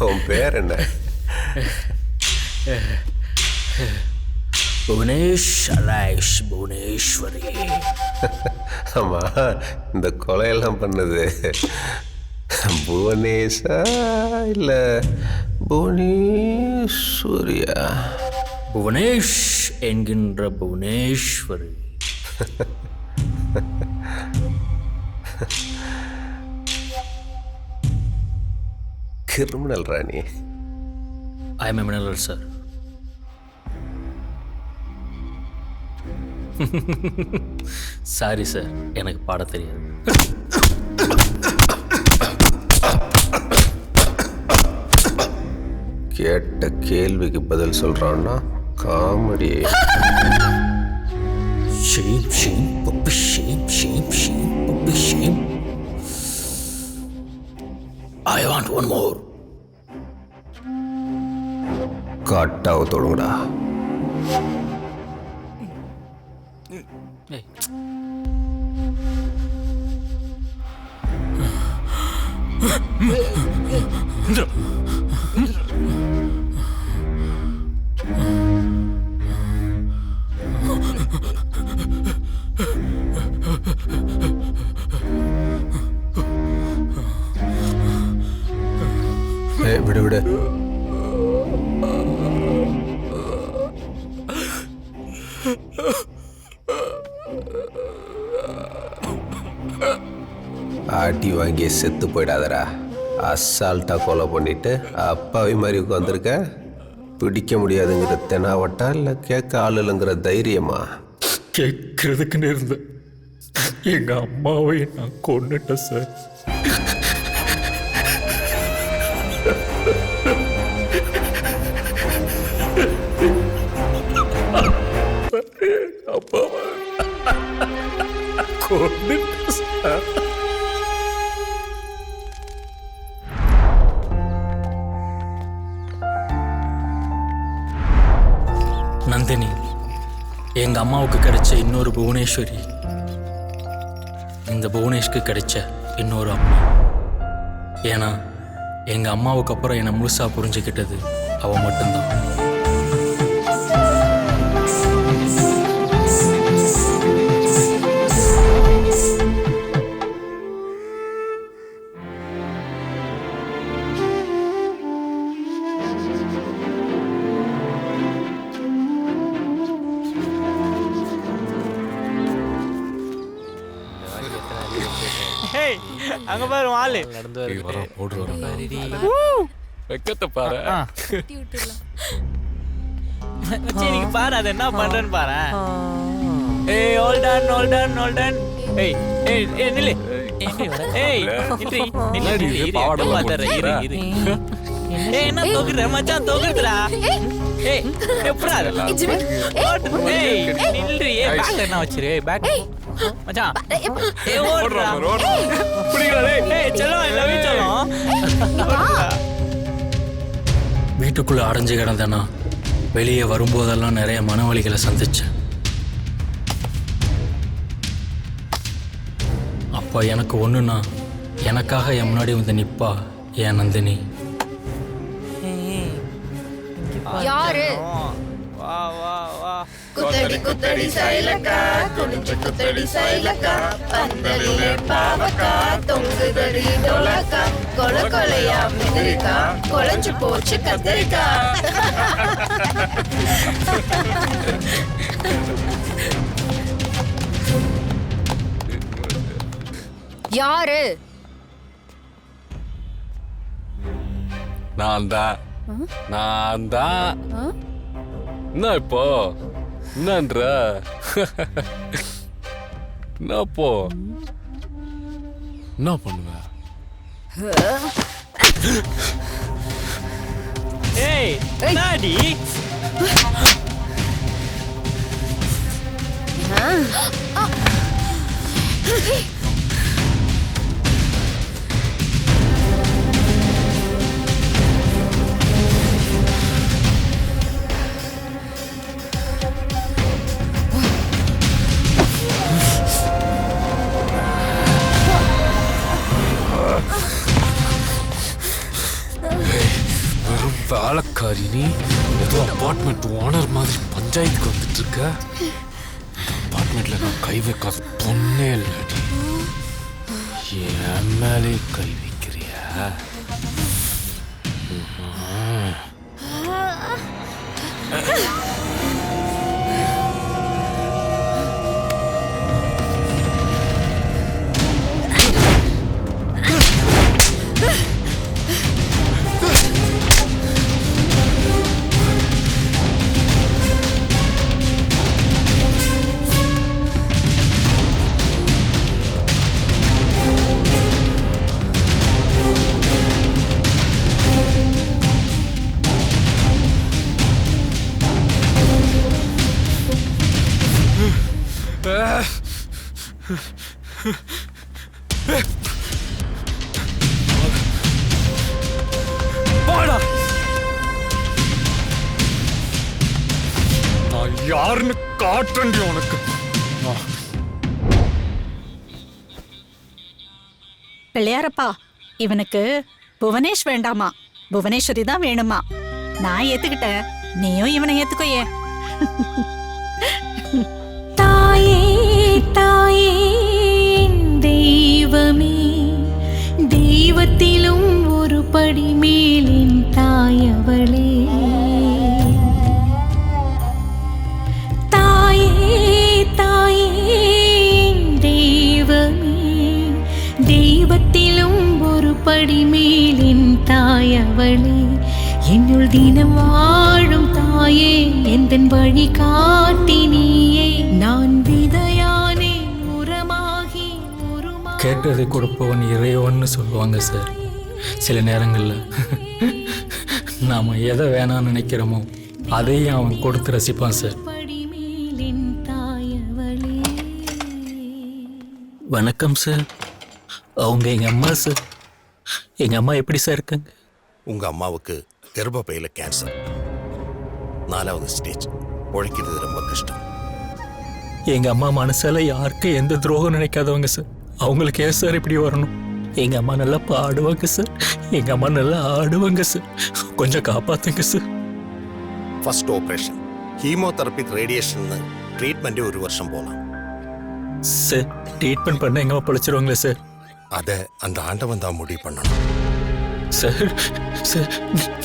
உன் பேர் என்ன? புவனேஷ் அலைஷ் புவனேஸ்வரி. ஆமா, இந்த கொலையெல்லாம் பண்ணது புவனேஷா இல்ல புவனேஸ்வரியா? புவனேஷ் என்கின்ற Bhuvaneswari. Criminal Rani. I am எமினல் சார். சாரி சார், எனக்கு பாட தெரியாது. கேட்ட கேள்விக்கு பதில் சொல்றான்னா comedy. Shame shame puppy shame shame shame puppy shame. I want one more. காட்டாவ தொடுங்கடா. விடு விடு. ஆட்டி வாங்கி செத்து போயிடாதடா. அசால்ட்டா கொலை பண்ணிட்டு அப்பாவி மாதிரி உட்காந்துருக்க. பிடிக்க முடியாதுங்கிற தெனாவட்டா இல்லை கேட்க ஆள் இல்லைங்கிற தைரியமா? கேட்கறதுக்குன்னு இருந்தேன். எங்க அம்மாவை நான் கொன்னுட்டேன் சார். அப்பாவை கொன்னுட்டேன் சார். நந்தினி எங்க அம்மாவுக்கு கிடைச்ச இன்னொரு புவனேஸ்வரி. இந்த புவனேஷ்க்கு கிடைச்ச இன்னொரு அம்மா. ஏன்னா எங்க அம்மாவுக்கு அப்புறம் என்னை முழுசா புரிஞ்சுக்கிட்டது அவ மட்டும்தான். அங்க பாரு ஆளு நடந்து வரோம் ஓடுற வெக்கத்தை பாரு. நீங்க பாரு அது என்ன பண்றேன்னு பாரு. ஏய் ஹோல்டன் ஹோல்டன் ஹோல்டன். ஏய் ஏய் ஏய் நில்லு. ஏய் நில்லு நில்லு பாவாடை பாத்தற இரு இரு. ஏய் என்ன தோக்குற மச்சான் தோக்குறடா. ஏய் எப்பறா ஏய் நில்லு. ஏய் பேக் என்ன வச்சிரு பேக் மச்சான். ஏய் ஓடுறா புடிங்கடா. ஏய் चलो ஐ லவ் யூ चलो. வீட்டுக்குள்ள அடைஞ்சு கிடந்தேனா வெளியே வரும்போதெல்லாம் நிறைய மனவலிகளை சந்திச்சேன். அப்போ எனக்கு ஒண்ணுன்னா எனக்காக என் முன்னாடி வந்து நிப்பா என் நந்தினி. யாரு? வா வா வா. குத்தடி குத்தடி சைலக்கா குனிஞ்சு குத்தடி சைலக்கா பந்தலிலே பாவக்கா தொங்குதடி டோலக்கா கொல கொலையா மிதிரிக்கா கொலைஞ்சு போச்சு கத்திரிக்கா. யாரு? நான் தான் என்ன இப்போ என்னன்ற என்ன இப்போ என்ன பண்ணுவேன்? ஏய் நாடி வெறும் வேலைக்காரி நீ ஏதோ அபார்ட்மெண்ட் ஓனர் மாதிரி பஞ்சாயத்துக்கு வந்துட்டு இருக்க. அபார்ட்மெண்ட்ல நான் கை வைக்காத பொண்ணே இல்லடி. என் மேலே கை வைக்கிறியா? நான் யாருன்னு காட்டுறேன்டி உனக்கு. பிள்ளையாரப்பா, இவனுக்கு புவனேஷ் வேண்டாமா, புவனேஸ்வரி தான் வேணுமா. நான் ஏத்துக்கிட்டேன், நீயும் இவனை ஏத்துக்கோயே. தாயே தாயே தெய்வமே, தெய்வத்திலும் ஒரு படி மேலின் தாயவளே. தாயே தாயே தெய்வமே, தெய்வத்திலும் ஒரு படி மேலின் தாயவளே. என்னுள் தினம் வாழும் தாயே, எந்தன் வழி காட்டி நீயே. நான் விதையானே உரமாகி கேட்டதை கொடுப்பவன் இறைவன்னு சொல்லுவாங்க சார். சில நேரங்களில் நாம் எதை வேணாம்னு நினைக்கிறோமோ அதையும் அவன் கொடுத்து ரசிப்பான் சார். வணக்கம் சார். அவங்க எங்கள் அம்மா சார். எங்கள் அம்மா எப்படி சார் இருக்காங்க? உங்கள் அம்மாவுக்கு கர்ப்பப்பையில் கேன்சர், 4வது ஸ்டேஜ். உழைக்கிறது ரொம்ப கஷ்டம். எங்கள் அம்மா மனசால யாருக்கு எந்த துரோகம் நினைக்காதவங்க சார். அவங்களுக்கு ஏன் சார் இப்படி வரணும்? எங்கள் அம்மா நல்லா பாடுவாங்க சார். எங்கள் அம்மா நல்லா ஆடுவாங்க சார். கொஞ்சம் காப்பாற்றுங்க sir. First operation, chemotherapy, radiation, ட்ரீட்மெண்ட்டே 1 வருஷம் போகலாம் சார். ட்ரீட்மெண்ட் பண்ண எங்கள் அம்மா பழிச்சிருவாங்களே சார்? அதை அந்த ஆண்டவன் தான் முடிவு பண்ணணும் சார். சார்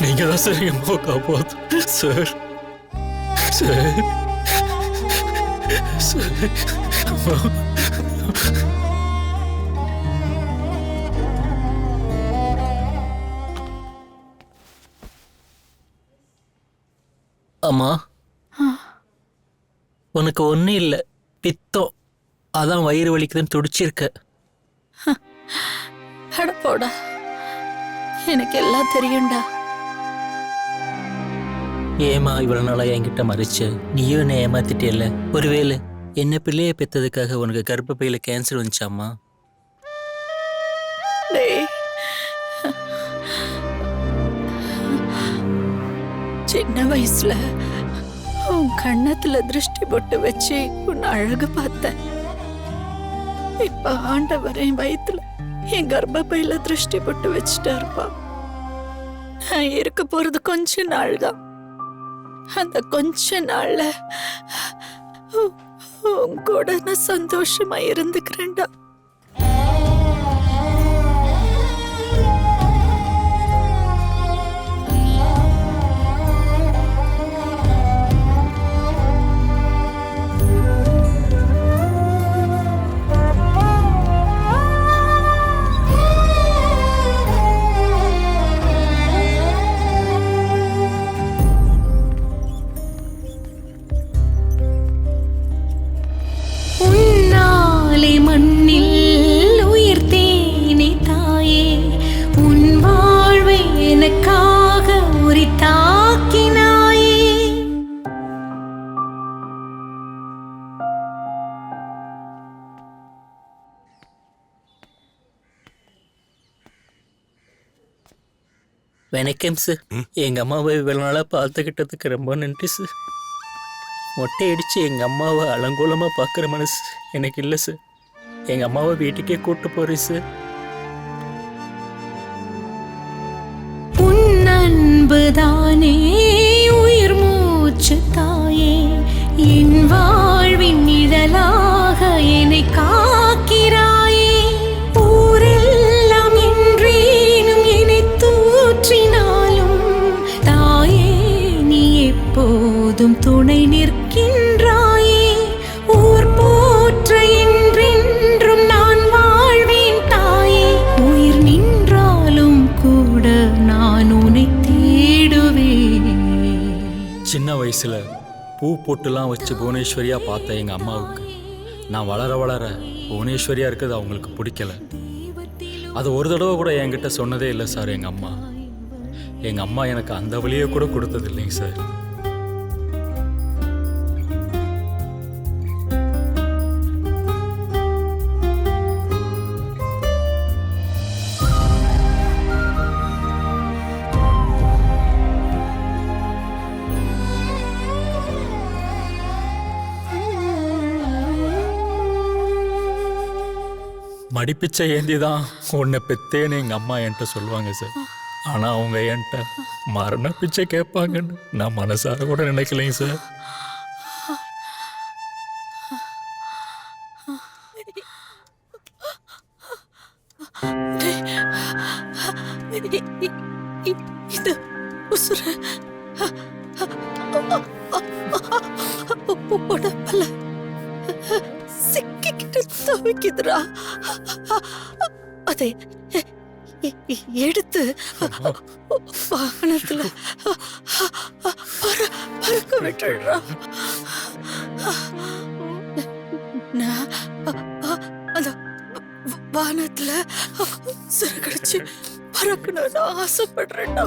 நீங்கள் தான் சார் எங்கள் அம்மாவை காப்பாற்று சார். சார் அம்மா, உனக்கு ஒன்றும் இல்லை, பித்தம். அதான் வயிறு வலிக்குதுன்னு துடிச்சிருக்க. அடப்போடா, எனக்கு எல்லாம் தெரியும்டா. ஏமா இவ்வளவு நாளா என்கிட்ட மறைச்ச? நீயும் என்னை ஏமாத்திட்டியல்ல. ஒருவேளை என்ன பிள்ளைய பெற்றதுக்காக உனக்கு கர்ப்பப்பையில கேன்சர் வந்துச்சாமா? சின்ன வயசுல உன் கண்ணத்துல திருஷ்டி போட்டு வச்சு உன் அழகு பார்த்தேன். இப்ப ஆண்டவர் என் வயித்துல என் கர்ப்பப்பையில திருஷ்டி போட்டு வச்சுட்டாருப்பா. நான் இருக்க போறது கொஞ்ச நாள் தான். அந்த கொஞ்ச நாள்ல உன் கூட நான் சந்தோஷமா இருந்துக்கிறேன்டா. மண்ணில் வணக்கம் சார். எங்கள் அம்மாவை இவ்வளோ நாளாக பார்த்துக்கிட்டதுக்கு ரொம்ப நன்றி சார். மொட்டை அடித்து எங்கள் அம்மாவை அலங்கோலமாக பார்க்குற மனசு எனக்கு இல்லை சார். எங்கள் அம்மாவை வீட்டுக்கே கூப்பிட்டு போகிறேன் சார். உன் அன்புதானே உயிர் மூச்சு தாயே, என் வாழ்வின் நிழலாக என்னை காக்கிறாயே. ஊரெல்லாம் என்றேனும் என்னை தூற்றினாலும் தாயே நீ எப்போதும் துணை நிற்கின்றாயே. ஊர் போற்ற என்றென்றும் நான் வாழ்வேன் தாயே. உயிர் நின்றாலும் கூட நான் உன்னை தேடுவேன். சின்ன வயசில் பூ பொட்டுலாம் வச்சு புவனேஸ்வரியாக பார்த்த எங்கள் அம்மாவுக்கு நான் வளர வளர புவனேஸ்வரியாக இருக்கிறது அவங்களுக்கு பிடிக்கல. அது ஒரு தடவை கூட என்கிட்ட சொன்னதே இல்லை சார். எங்கள் அம்மா எனக்கு அந்த வழியை கூட கொடுத்தது இல்லைங்க சார். மடிப்பிச்சை ஏந்தி தான் உன்னை பெத்தேன்னு எங்கள் அம்மா என்கிட்ட சொல்லுவாங்க சார். ஆனால் அவங்க என்கிட்ட மரண பிச்சை கேட்பாங்கன்னு நான் மனசார கூட நினைக்கலைங்க சார். இது உசுர உடம்பல சிக்கிக்கிட்டு தவிக்குதுரா. அதை எடுத்து வாகனத்துல பறக்க விட்டுடுறா. நான் அந்த வானத்துல சிறகடிச்சு பறக்கணும்னு ஆசைப்படுறேன்டா.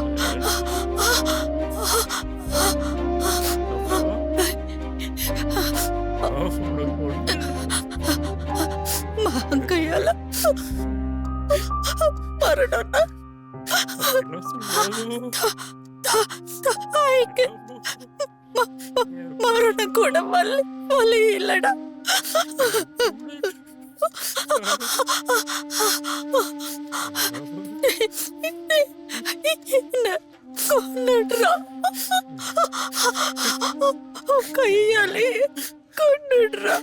கையால மரணம்னா மரணம் கூட வலி இல்லடா. கொண்டுடுறா, கையாலே கொண்டுடுறா.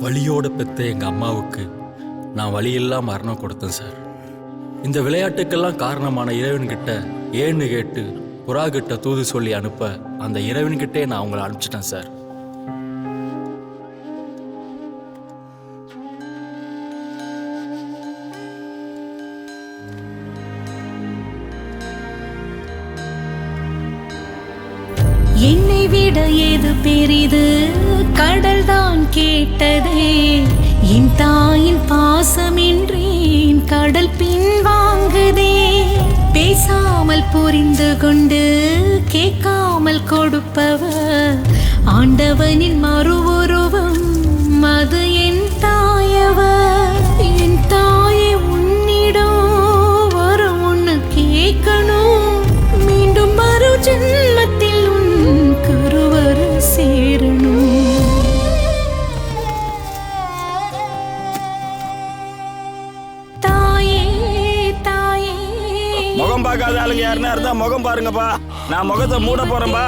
வலியோட பெத்த எங்க அம்மாவுக்கு நான் வழியெல்லாம் மரணம் கொடுத்தேன் சார். இந்த விளையாட்டுக்கெல்லாம் காரணமான இறைவன்கிட்ட ஏன்னு கேட்டு புறா கிட்ட தூது சொல்லி அனுப்ப அந்த இறைவன்கிட்டே நான் அவங்கள அனுப்பிச்சிட்டேன் சார். என்னை விட ஏது பெரிது கடல் தான் கேட்டதே, என் தாயின் பாசமின்றி கடல் பின் வாங்குதே. பேசாமல் புரிந்து கொண்டு கேட்காமல் கொடுப்பவர் ஆண்டவனின் மறு உருவம், அது என் தாயவர். என் தாயை உன்னிடம் வரும் ஒன்று கேட்கணும், மீண்டும் மறு ஜென்மத்தில் உன் கருவற சேரணும். முகம் பார்க்காத ஆளுங்க யாருன்னா இருந்தா முகம் பாருங்கப்பா. நான் முகத்தை மூட போறேன்பா.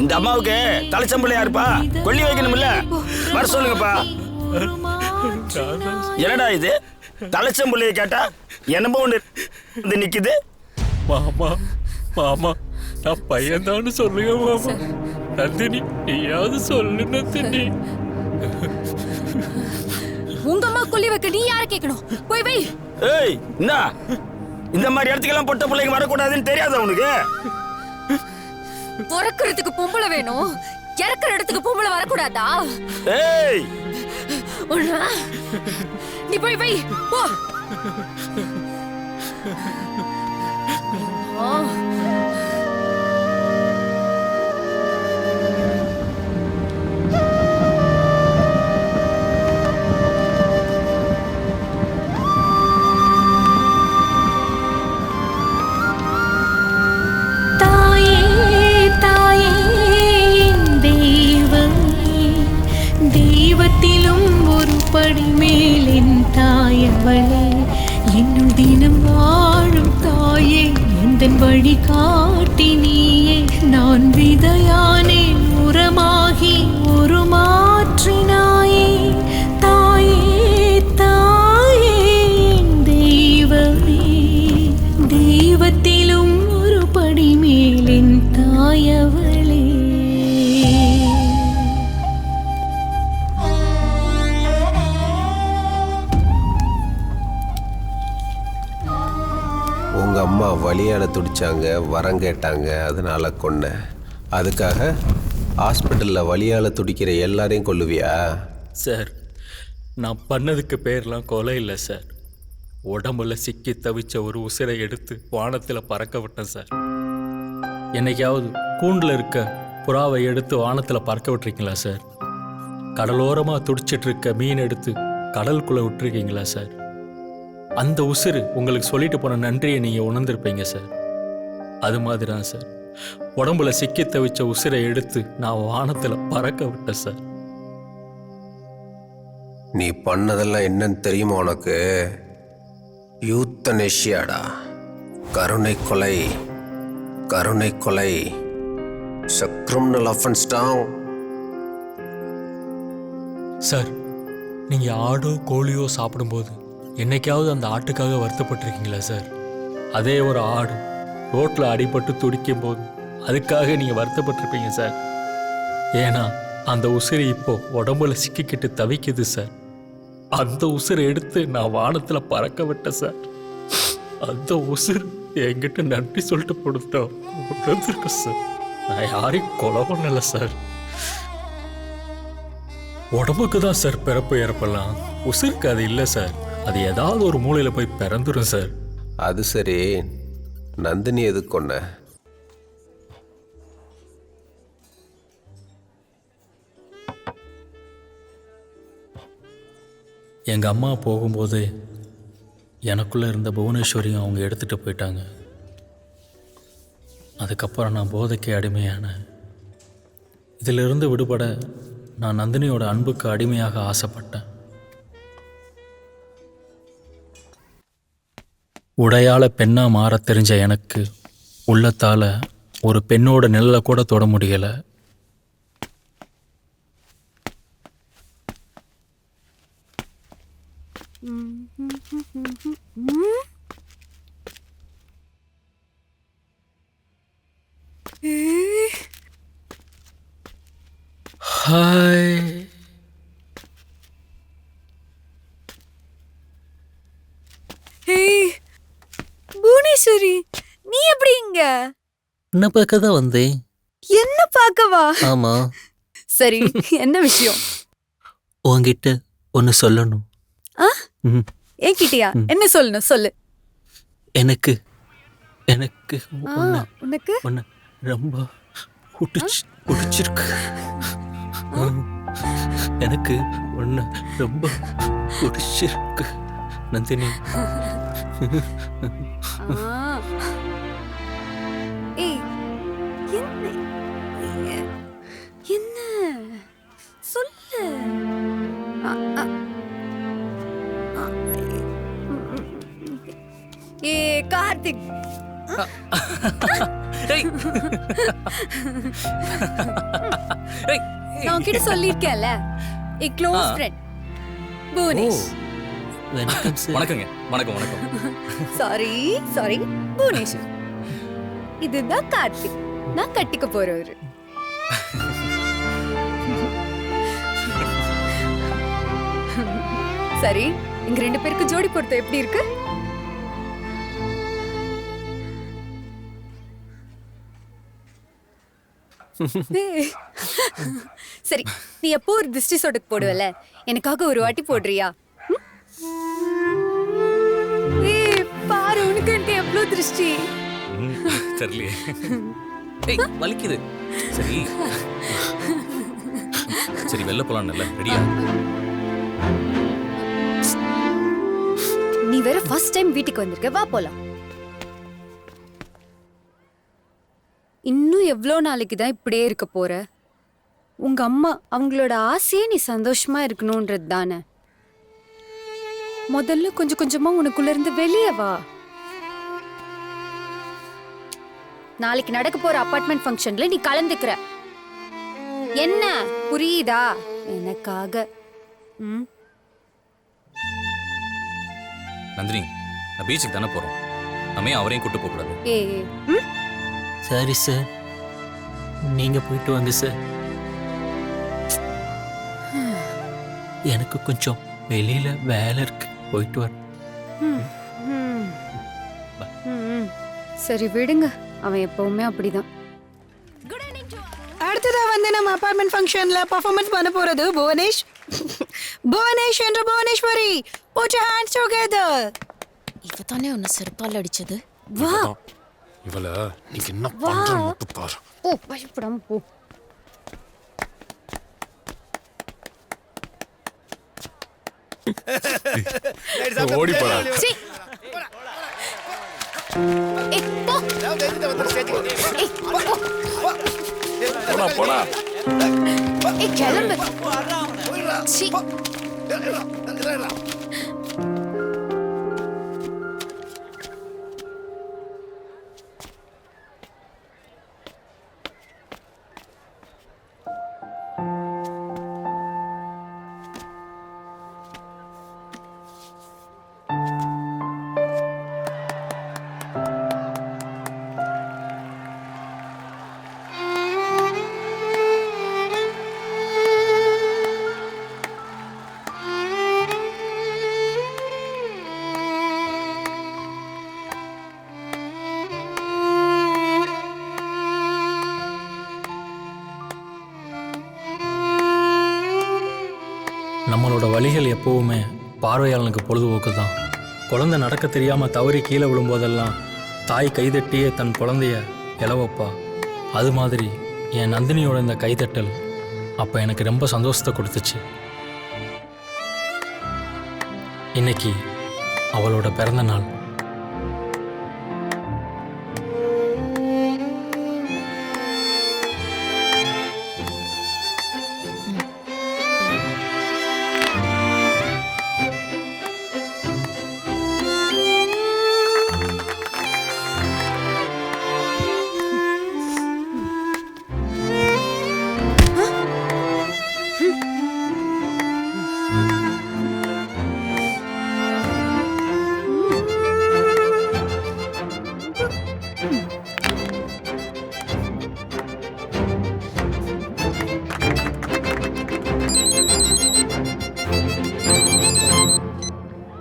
இந்த அம்மாவுக்கு தலைச்சம்பிள்ளையா இருப்பா, கொல்லி வைக்கணும்ல, வர சொல்லுங்கப்பா. என்னடா இது தலைச்சம்பிள்ளைய கேட்டா என்னமோ ஒண்ணு நிக்குது. மாமா மாமா நான் பையன்தான்னு சொல்லுங்க மாமா. நந்தினி நீயாவது சொல்லு நந்தினி. உங்க அம்மா கொல்லி வைக்க நீ யார கேட்கணும்? போய் வை. ஏய் என்ன இந்த மாதிரி இடத்துக்கெல்லாம் பொட்ட பிள்ளைங்க வரக்கூடாதுன்னு தெரியாதா உனக்கு? பிறக்கிறதுக்கு பொம்பளை வேணும், இறக்குற இடத்துக்கு பொம்பளை வரக்கூடாதா? ஏய் நீ போய் வை போ. தெய்வத்திலும் ஒரு படி மேல் என் தாயவளே, என்னுள் தினம் வாழும் தாயே, எந்தன் வழி காட்டி நீயே. நான் விதையானேன் உரமாகி ஒரு மாற்றினாயே. தாயே தாயே என் தெய்வமே, தெய்வத்திலும் ஒரு படி மேல் என் தாயவளே. உங்கள் அம்மா வலியால் துடிச்சாங்க, வரம் கேட்டாங்க, அதனால கொன்னேன். அதுக்காக ஹாஸ்பிட்டலில் வலியால் துடிக்கிற எல்லாரையும் கொல்லுவியா? சார் நான் பண்ணதுக்கு பேர்லாம் கொலை இல்லை சார். உடம்புல சிக்கி தவிச்ச ஒரு உசிரை எடுத்து வானத்தில் பறக்க விட்டேன் சார். என்னைக்காவது கூண்டில் இருக்க புறாவை எடுத்து வானத்தில் பறக்க விட்டுருக்கீங்களா சார்? கடலோரமாக துடிச்சிட்டு இருக்க மீன் எடுத்து கடலுக்குள்ளே விட்டுருக்கீங்களா சார்? அந்த உசுறு உங்களுக்கு சொல்லிட்டு போன நன்றியை நீங்கள் உணர்ந்திருப்பீங்க சார். அது மாதிரி தான் சார் உடம்புல சிக்கி தவிச்ச உசிரை எடுத்து நான் வானத்தில் பறக்க விட்டேன் சார். நீ பண்ணதெல்லாம் என்னன்னு தெரியுமா உனக்கு? யூத்தனேஷியாடா. கருணை கொலை, கருணை கொலை. Criminal offence Don. சார் நீங்கள் ஆடோ கோழியோ சாப்பிடும்போது என்னைக்காவது அந்த ஆட்டுக்காக வருத்தப்பட்டிருக்கீங்களா சார்? அதே ஒரு ஆடு ரோட்டில் அடிபட்டு துடிக்கும் போது அதுக்காக நீங்கள் வருத்தப்பட்டிருப்பீங்க சார். ஏன்னா அந்த உசிறு இப்போ உடம்புல சிக்கிக்கிட்டு தவிக்குது சார். அந்த உசிரை எடுத்து நான் வானத்தில் பறக்க விட்டேன் சார். அந்த உசிறு என்கிட்ட நன்றி சொல்லிட்டு கொடுத்தோம் சார். நான் யாரையும் கொலை பண்ணலை சார். உடம்புக்கு தான் சார் பிறப்பு இறப்பெல்லாம், உசிருக்கு அது இல்லை சார். அது ஏதாவது ஒரு மூலையில் போய் பிறந்துடும் சார். அது சரி, நந்தினி எதுக்கு கொன்ன? எங்கள் அம்மா போகும்போது எனக்குள்ளே இருந்த புவனேஸ்வரியும் அவங்க எடுத்துகிட்டு போயிட்டாங்க. அதுக்கப்புறம் நான் போதைக்கு அடிமையானேன். இதிலிருந்து விடுபட நான் நந்தினியோட அன்புக்கு அடிமையாக ஆசைப்பட்டேன். உடையால பெண்ணா மாறத் தெரிஞ்ச எனக்கு உள்ளத்தால ஒரு பெண்ணோட நிழலை கூட தொட முடியல. ஹாய். புவனேஸ்வரி, நீ எப்படி இங்க? என்ன பார்க்க தான் வந்தேன். என்ன பார்க்கவா? ஆமா. சரி, என்ன விஷயம்? உன்கிட்ட ஒன்னு சொல்லணும். என்கிட்டயா? என்ன சொல்லணும்? சொல்லு. எனக்கு எனக்கு உனக்கு உன்னை ரொம்ப பிடிச்சிருக்கு. எனக்கு உன்னை ரொம்ப பிடிச்சிருக்கு நந்தினி. என்ன சொல்லு. கார்த்திக், நான் உன்கிட்ட சொல்லிருக்கேன்ல, க்ளோஸ் ஃப்ரெண்ட் புவனேஷ். வணக்கங்க. வணக்கம் வணக்கம். சாரி புவனேஷ். இதுதான் கார்த்திக், நான் கட்டிக்க போறவரு. சரி, இங்க 2 பேருக்கு ஜோடி பொருத்தம் எப்படி இருக்கு? சரி, நீ எப்போ ஒரு திருஷ்டி சொடக்கு போடுவல, எனக்காக ஒரு வாட்டி போடுறியா? பாரு, உனக்கு எவ்வளவு திருஷ்டி. தெரியலையே. வலிக்குது. சரி சரி, வெளில போலாம். ரெடியா? நீ வேற ஃபர்ஸ்ட் டைம் வீட்டுக்கு வந்திருக்க, வா போலாம். இன்னும் எவ்வளோ நாளைக்கு தான் இப்படியே இருக்க போற? உங்க அம்மா அவங்களோட ஆசையே நீ சந்தோஷமா இருக்கணும்ன்றது தானே. முதல்ல கொஞ்சம் கொஞ்சமா உனக்குள்ள இருந்து வெளியே வா. நாளைக்கு நடக்க போற அபார்ட்மெண்ட் ஃபங்க்ஷன்ல நீ கலந்துக்கிற. என்ன புரியுதா? எனக்காக. நந்தினி, நான் பீச்சுக்கு தானே போறோம். நம்ம அவரையும் கூட்டு போக கூடாது. சரி சார், நீங்க போயிட்டு வாங்க சார். எனக்கு கொஞ்சம் வெளியில வேலை இருக்கு, போயிட்டு வர. சரி விடுங்க, அவன் எப்பவுமே அப்படிதான். அடுத்ததா வந்து நம்ம அபார்ட்மெண்ட் ஃபங்க்ஷன்ல பெர்ஃபார்மன்ஸ் பண்ண போறது புவனேஷ். புவனேஷ் என்ற Bhuvaneswari, put your hands together. இவ தானே உன்னை செருப்பால் அடிச்சது. வா. இவள நீங்க என்ன பண்றன்னு மட்டும் பாரு. ஓ, பயப்படாம போ. ஓடி போடா. போடா. கிளம்பு. நம்மளோட வழிகள் எப்பவுமே பார்வையாளனுக்கு பொழுதுபோக்கு தான். குழந்தை நடக்க தெரியாமல் தவறி கீழே விழும்போதெல்லாம் தாய் கைதட்டியே தன் குழந்தைய இளவப்பா. அது மாதிரி என் நந்தினியோட இந்த கைதட்டல் அப்போ எனக்கு ரொம்ப சந்தோஷத்தை கொடுத்துச்சு. இன்னைக்கு அவளோட பிறந்த நாள்.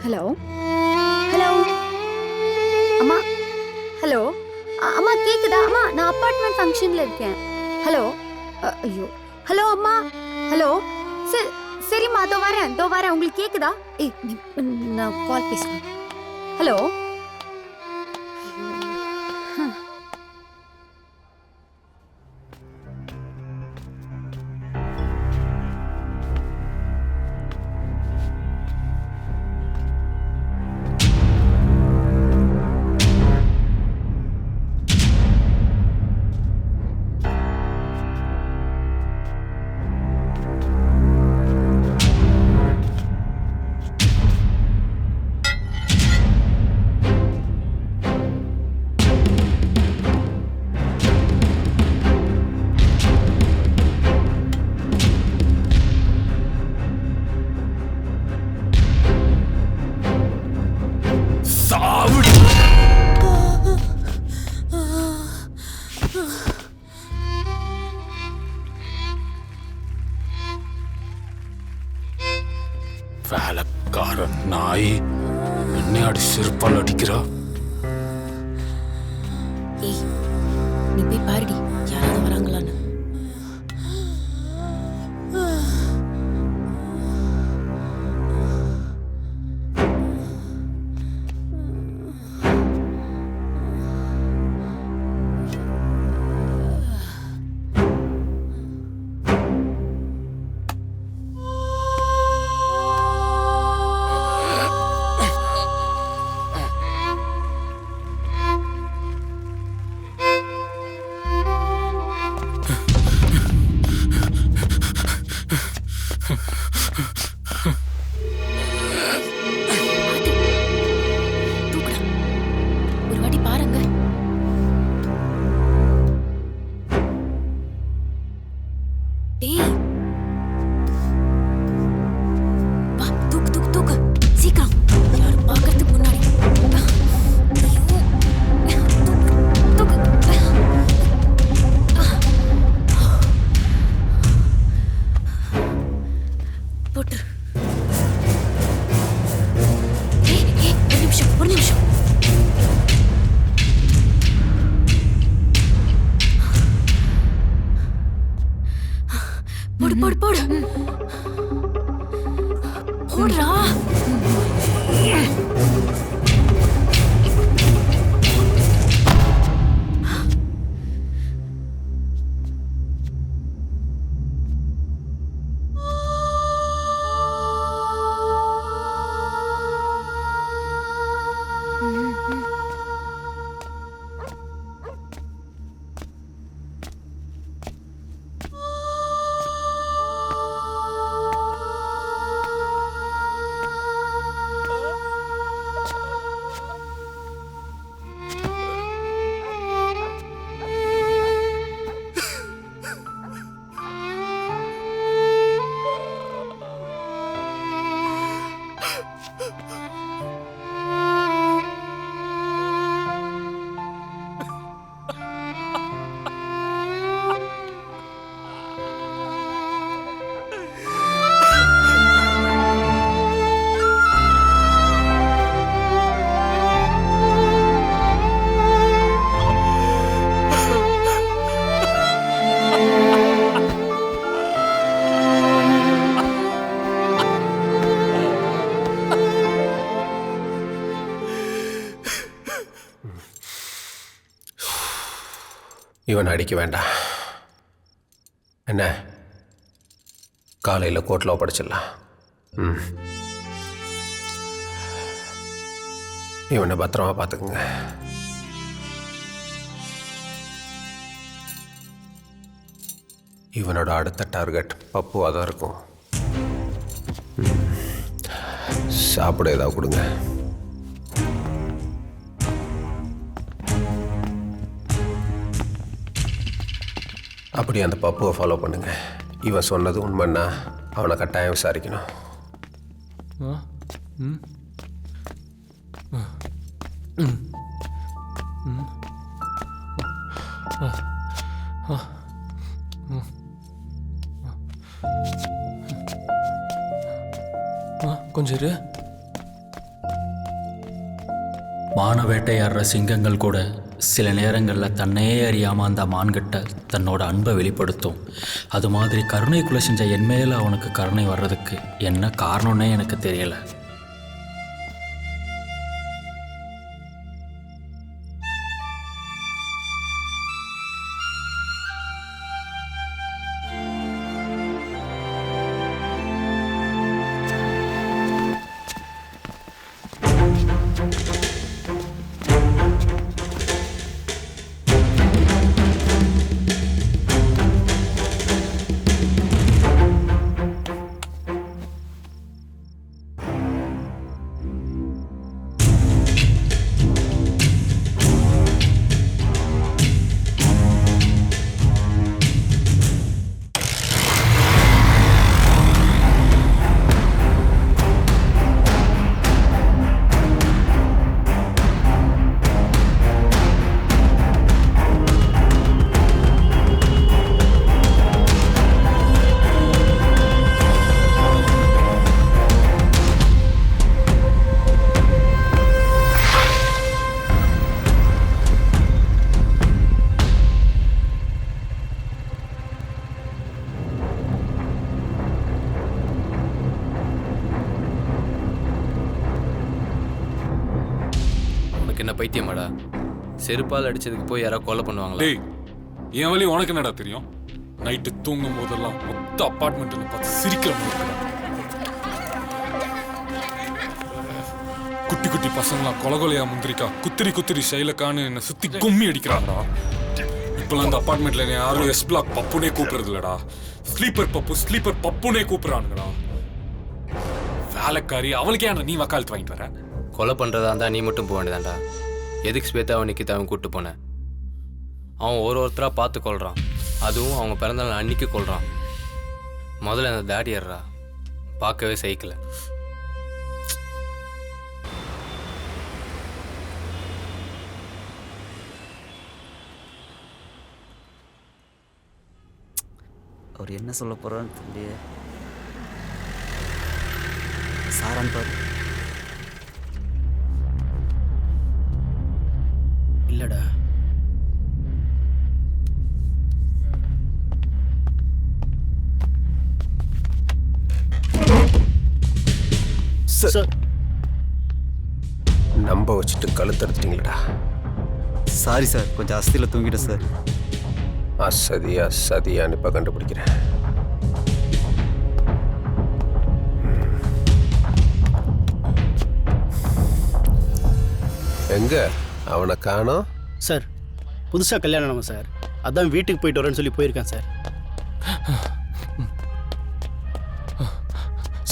ஹலோ ஹலோ அம்மா ஹலோ அம்மா கேக்குதா அம்மா நான் அபார்ட்மெண்ட் ஃபங்க்ஷன்ல இருக்கேன் ஹலோ ஐயோ ஹலோ அம்மா ஹலோ சரிம்மா அதோ வரேன் உங்களுக்கு கேக்குதா ஏய் நான் கால் பேசுறேன் ஹலோ வேலைக்காரன் நாய் என்னையாடி செருப்பால் அடிக்கிறா? ஏய் நீ போய் பாருடி யாராவது வராங்களான்னு. இவன் அடிக்க வேண்டாம். என்ன காலையில் கோர்ட்டில் ஒப்படைச்சிடலாம். இவனை பத்திரமா பார்த்துக்குங்க. இவனோட அடுத்த டார்கெட் பப்புவாக தான் இருக்கும். சாப்பிட ஏதாவது கொடுங்க. அப்படி அந்த பப்புவை ஃபாலோ பண்ணுங்க. இவன் சொன்னது உண்மைன்னா அவனை கட்டாயம் விசாரிக்கணும். கொஞ்சம் இரு. மான வேட்டையாடுற சிங்கங்கள் கூட சில நேரங்களில் தன்னையே அறியாமல் அந்த மான்கிட்ட தன்னோட அன்பை வெளிப்படுத்தும். அது மாதிரி கருணை கொலை செஞ்ச என் மேலே அவனுக்கு கருணை வர்றதுக்கு என்ன காரணம்னே எனக்கு தெரியலை. என்ன பைத்தியமாடா? செருப்பால் அடிச்சதுக்கு போய் யாராவது கொலை பண்ணுவாங்களா? டேய், என் வழி உனக்கு என்னடா தெரியும்? நைட்டு தூங்கும் போதெல்லாம் மொத்த அப்பார்ட்மெண்ட்ல பார்த்து சிரிக்கிற மாதிரி குட்டி குட்டி பசங்களாம் கொலகொலையா முந்திரிக்கா குத்திரி குத்திரி சைலக்கான்னு என்ன சுத்தி கும்மி அடிக்கிறாங்கடா. இப்பெல்லாம் அந்த அப்பார்ட்மெண்ட்ல யாரும் எஸ் பிளாக் பப்புனே கூப்பிடுறது இல்லடா. ஸ்லீப்பர் பப்புனே கூப்பிடுறானுங்கடா. வேலைக்காரி அவளுக்கே நீ வக்காலத்து வாங்கிட்டு வர? கொலை பண்ணுறதா இருந்தால் நீ மட்டும் போக வேண்டியதாண்டா. எதுக்கு ஸ்வேதா நிக்கிதா அவன் கூப்பிட்டு போனேன்? அவன் ஒருத்தராக பார்த்து கொள்கிறான். அதுவும் அவங்க பிறந்தநாள் அன்னைக்கு கொள்கிறான். முதல்ல அந்த தாடி ஏறா பார்க்கவே சைக்கிள். அவர் என்ன சொல்ல போகிறான்னு தெரியல. சாரான் பாரு. இல்லடா. சார், நம்ப வச்சுட்டு கழுத்தெடுத்துட்டீங்களா? சாரி சார், கொஞ்சம் அஸ்தியில் தூங்கிட்டேன் சார். அசதியான்னு இப்போ கண்டுபிடிக்கிறேன். எங்க அவனை காணோம்? சார், புதுசாக கல்யாணம் ஆனவன் சார். அதான் வீட்டுக்கு போயிட்டு வரேன்னு சொல்லி போயிருக்கேன் சார்.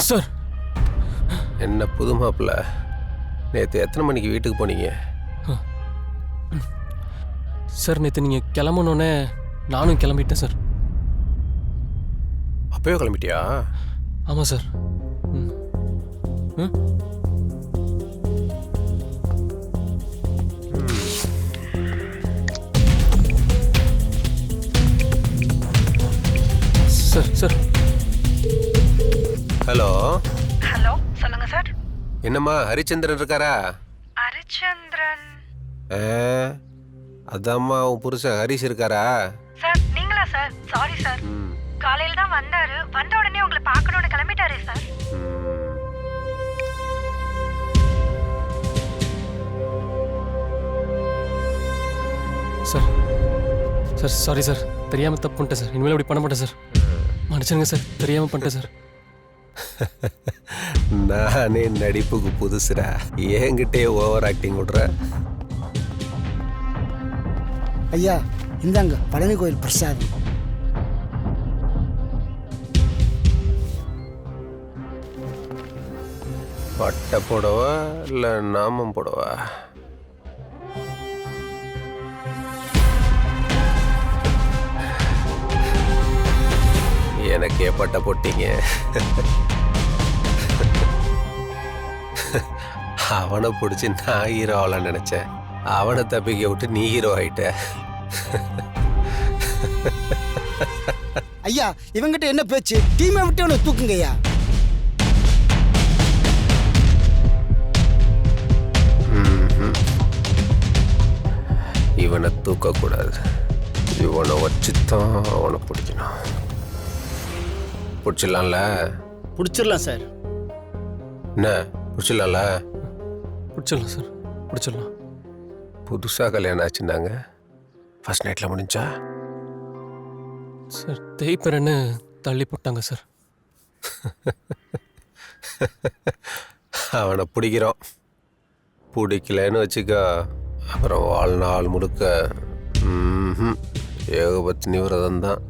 சார், என்ன புது மாப்பிள்ள? நேற்று எத்தனை மணிக்கு வீட்டுக்கு போனீங்க? சார், நேற்று நீங்கள் கிளம்பணுன்னே நானும் கிளம்பிட்டேன் சார். அப்பவே கிளம்பிட்டியா? ஆமாம் sir. Sir sir. Hello hello, சொல்லுங்க சார். என்னம்மா, ஹரிச்சந்திரன் இருக்காரா? ஹரிச்சந்திரன் அதாம்மா உன் புருஷன் ஹரிஷ் இருக்காரா? சார், நீங்களா சார்? சாரி சார், காலையில தான் வந்தாரு. வந்த உடனே உங்களை பார்க்கணும்னு கிளம்பிட்டாரே sir. Sir sir, sorry sir, தெரியாமல் தப்பு பண்ணிட்டேன் சார். இனிமேல் இப்படி பண்ண மாட்டேன் சார். மன்னிச்சிருங்க சார், தெரியாமல் பண்ணிட்டேன் சார். நானே நடிப்புக்கு புதுசுடா, என்கிட்டே ஓவர் ஆக்டிங் விடுற. ஐயா, இந்தாங்க பழனி கோயில் பிரசாதம். பட்டை போடவா இல்லை நாமம் போடவா? எனக்கே பட்டை போட்டீங்க. அவனை பிடிச்சி நான் ஹீரோ ஆகலான்னு நினைச்சேன். அவனை தப்பிக்க விட்டு நீ ஹீரோ ஆயிட்ட. ஐயா, இவங்கிட்ட என்ன பேச்சு? டீமை விட்டு அவனை தூக்குங்க ஐயா. கொடுக்கக்கூடாது. இவனை வச்சுத்தான் அவனை பிடிக்கணும். பிடிச்சிடலாம்ல? பிடிச்சிடலாம் சார். என்ன பிடிச்சிடலாம்ல? பிடிச்சிடலாம் சார், பிடிச்சிடலாம். புதுசாக கல்யாணம் ஆச்சுன்னாங்க, ஃபர்ஸ்ட் நைட்டில் முடிஞ்சா? சார் தேய்ப்பறன்னு தள்ளி போட்டாங்க சார். அவனை பிடிக்கிறோம். பிடிக்கலன்னு வச்சுக்கோ, அப்புறம் வாழ்நாள் முழுக்க ஏகபத்தினி விரதம் தான்.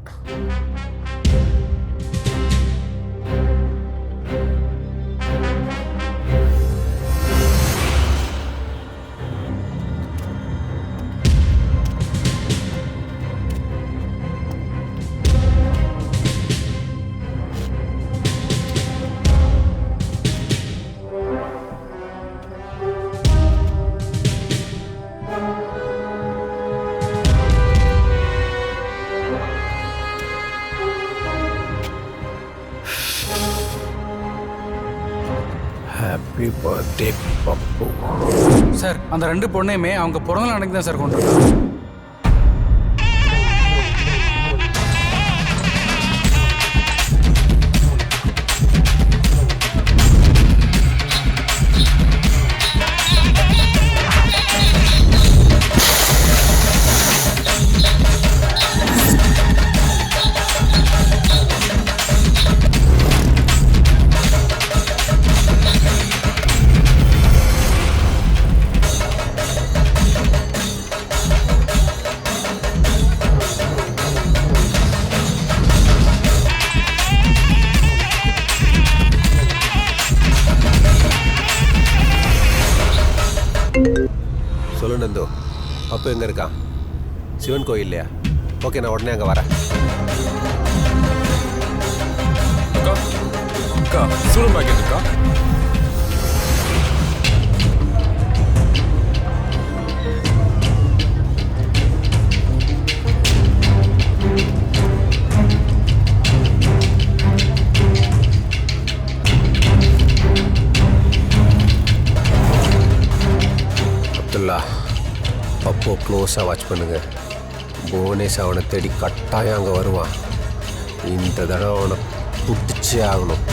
ஹாப்பி பர்த்டே பப்பு. சார் அந்த 2 பொண்ணையுமே அவங்க பிறந்த நாளைக்கு தான் சார் கொண்டு வந்தாங்க. சொல்லு நந்து, அப்போ எங்கே இருக்கான்? சிவன் கோயில் இல்லையா? ஓகே, நான் உடனே அங்கே வரேன். அக்கா சூழல் பாக்கெட் இருக்கா? பப்போ க்ளோஸாக வாட்ச் பண்ணுங்க. புவனேஷ் அவனை தேடி கட்டாயம் அங்கே வருவான். இந்த தடவை அவனை பிடிச்சே ஆகணும்.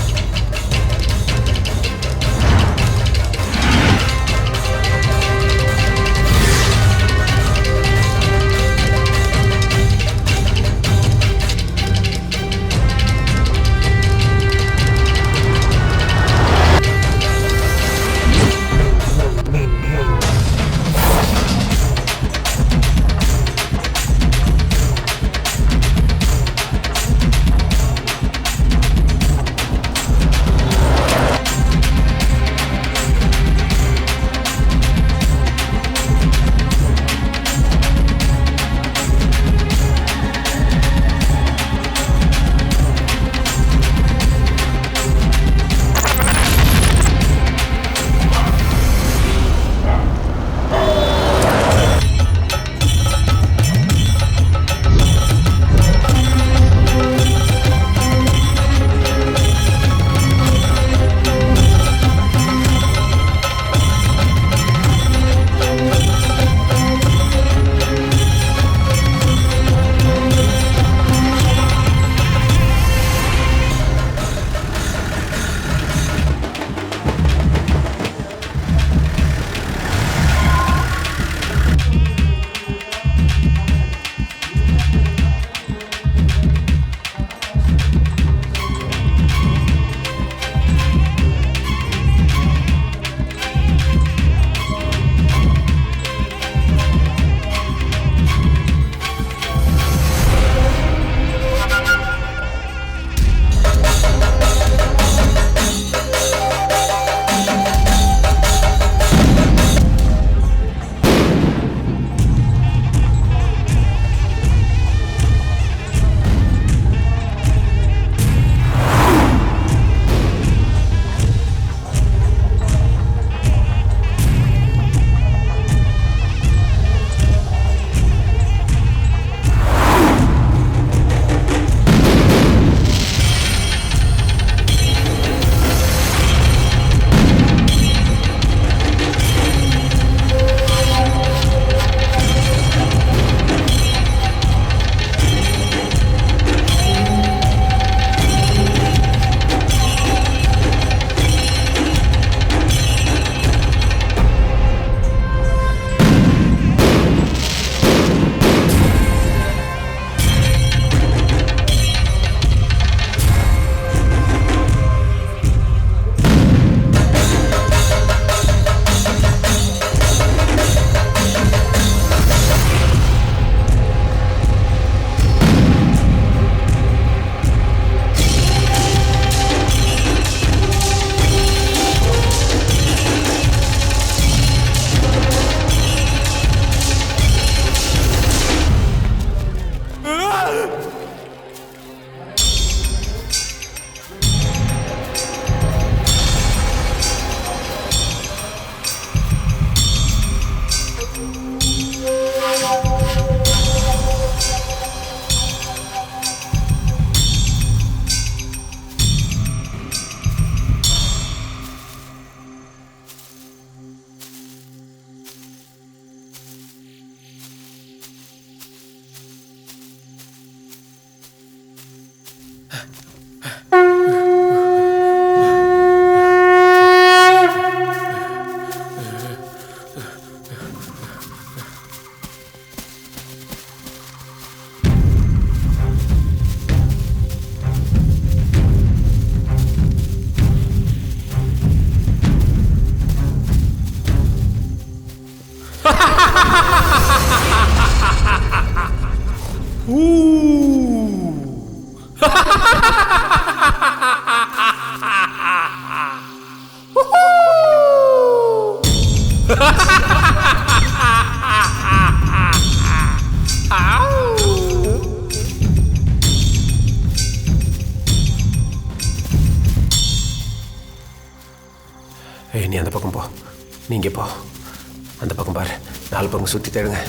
ஏய், நீ அந்த பக்கம் போ. நீங்க போ. அந்த பக்கம் பாரு. 4 பக்கம் சுத்தி தேடுங்க.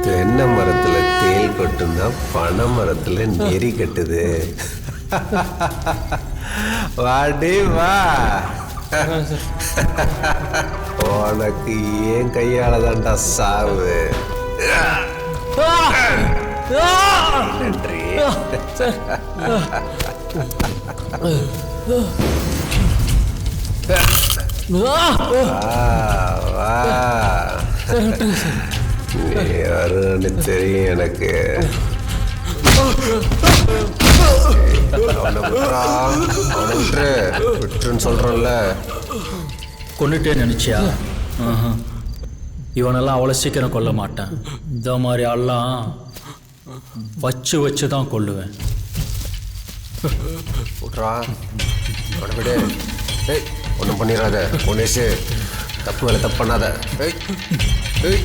தென்னை மரத்துல தேல் கொட்டுனா பனை மரத்துல நெறி கட்டுது. வாடி வா. உனக்கு ஏன் கையால தான்டா சாவு. நன்றி. நீ வருன்னு தெரியும் எனக்கு. விட்டுன்னு சொல்றேன்ல. கொண்டுட்டே நினைச்சியா? இவனெல்லாம் அவ்வளோ சீக்கிரம் கொல்ல மாட்டேன். இந்த மாதிரி ஆள்லாம் வச்சு வச்சு தான் கொல்லுவேன். விடு. ஏய், ஒன்றும் பண்ணிடாத புவனேஷ். தப்பு வேலை தப்பு பண்ணாத. ஏய் ஏய்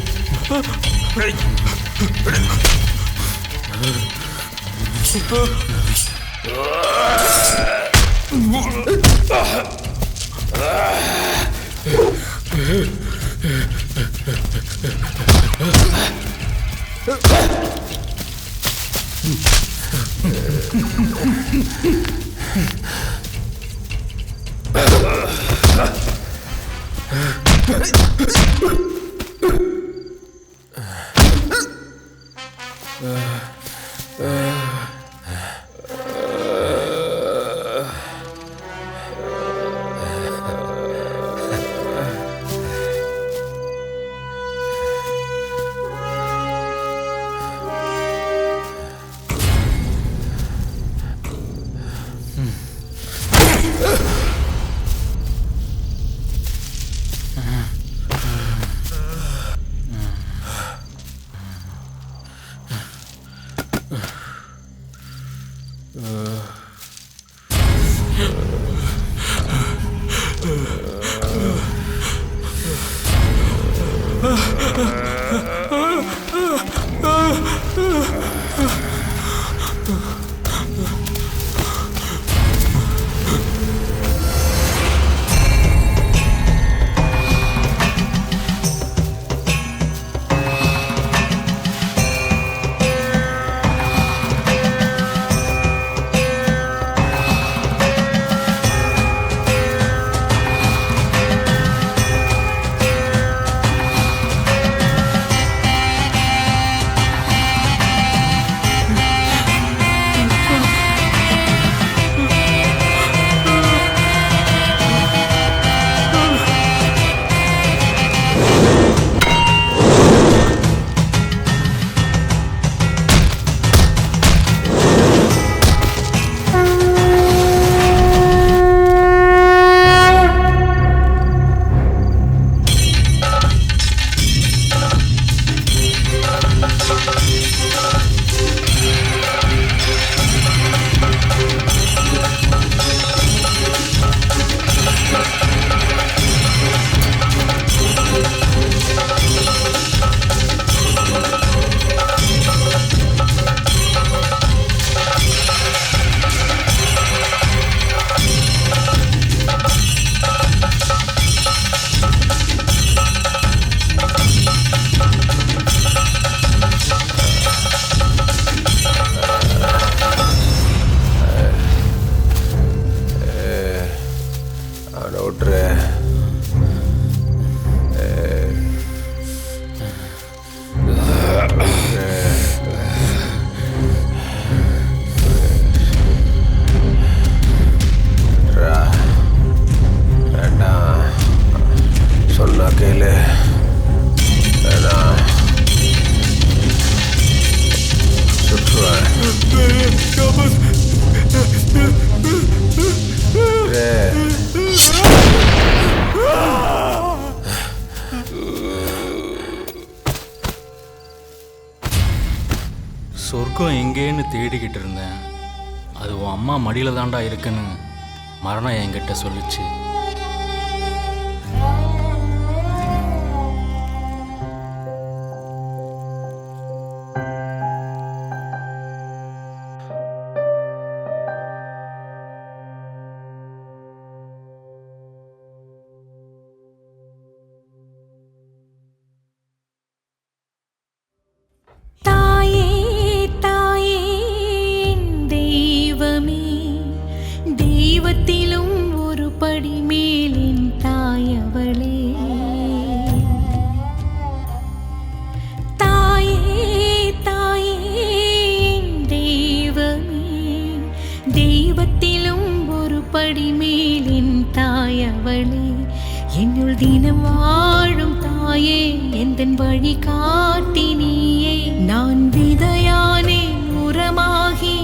எங்கேன்னு தேடிக்கிட்டு இருந்தேன். அது உன் அம்மா மடியில் தாண்டா இருக்குன்னு மரணம் என்கிட்ட சொல்லிச்சு. தெய்வத்திலும் ஒரு படி மேலின் தாயவளே, தாயே தாயே தெய்வமே, தெய்வத்திலும் ஒரு படி மேலின் தாயவளே, என்னுள் தினம் வாழும் தாயே, எந்தன் வழி காட்டி நீயே, நான் விதையானே உரமாகி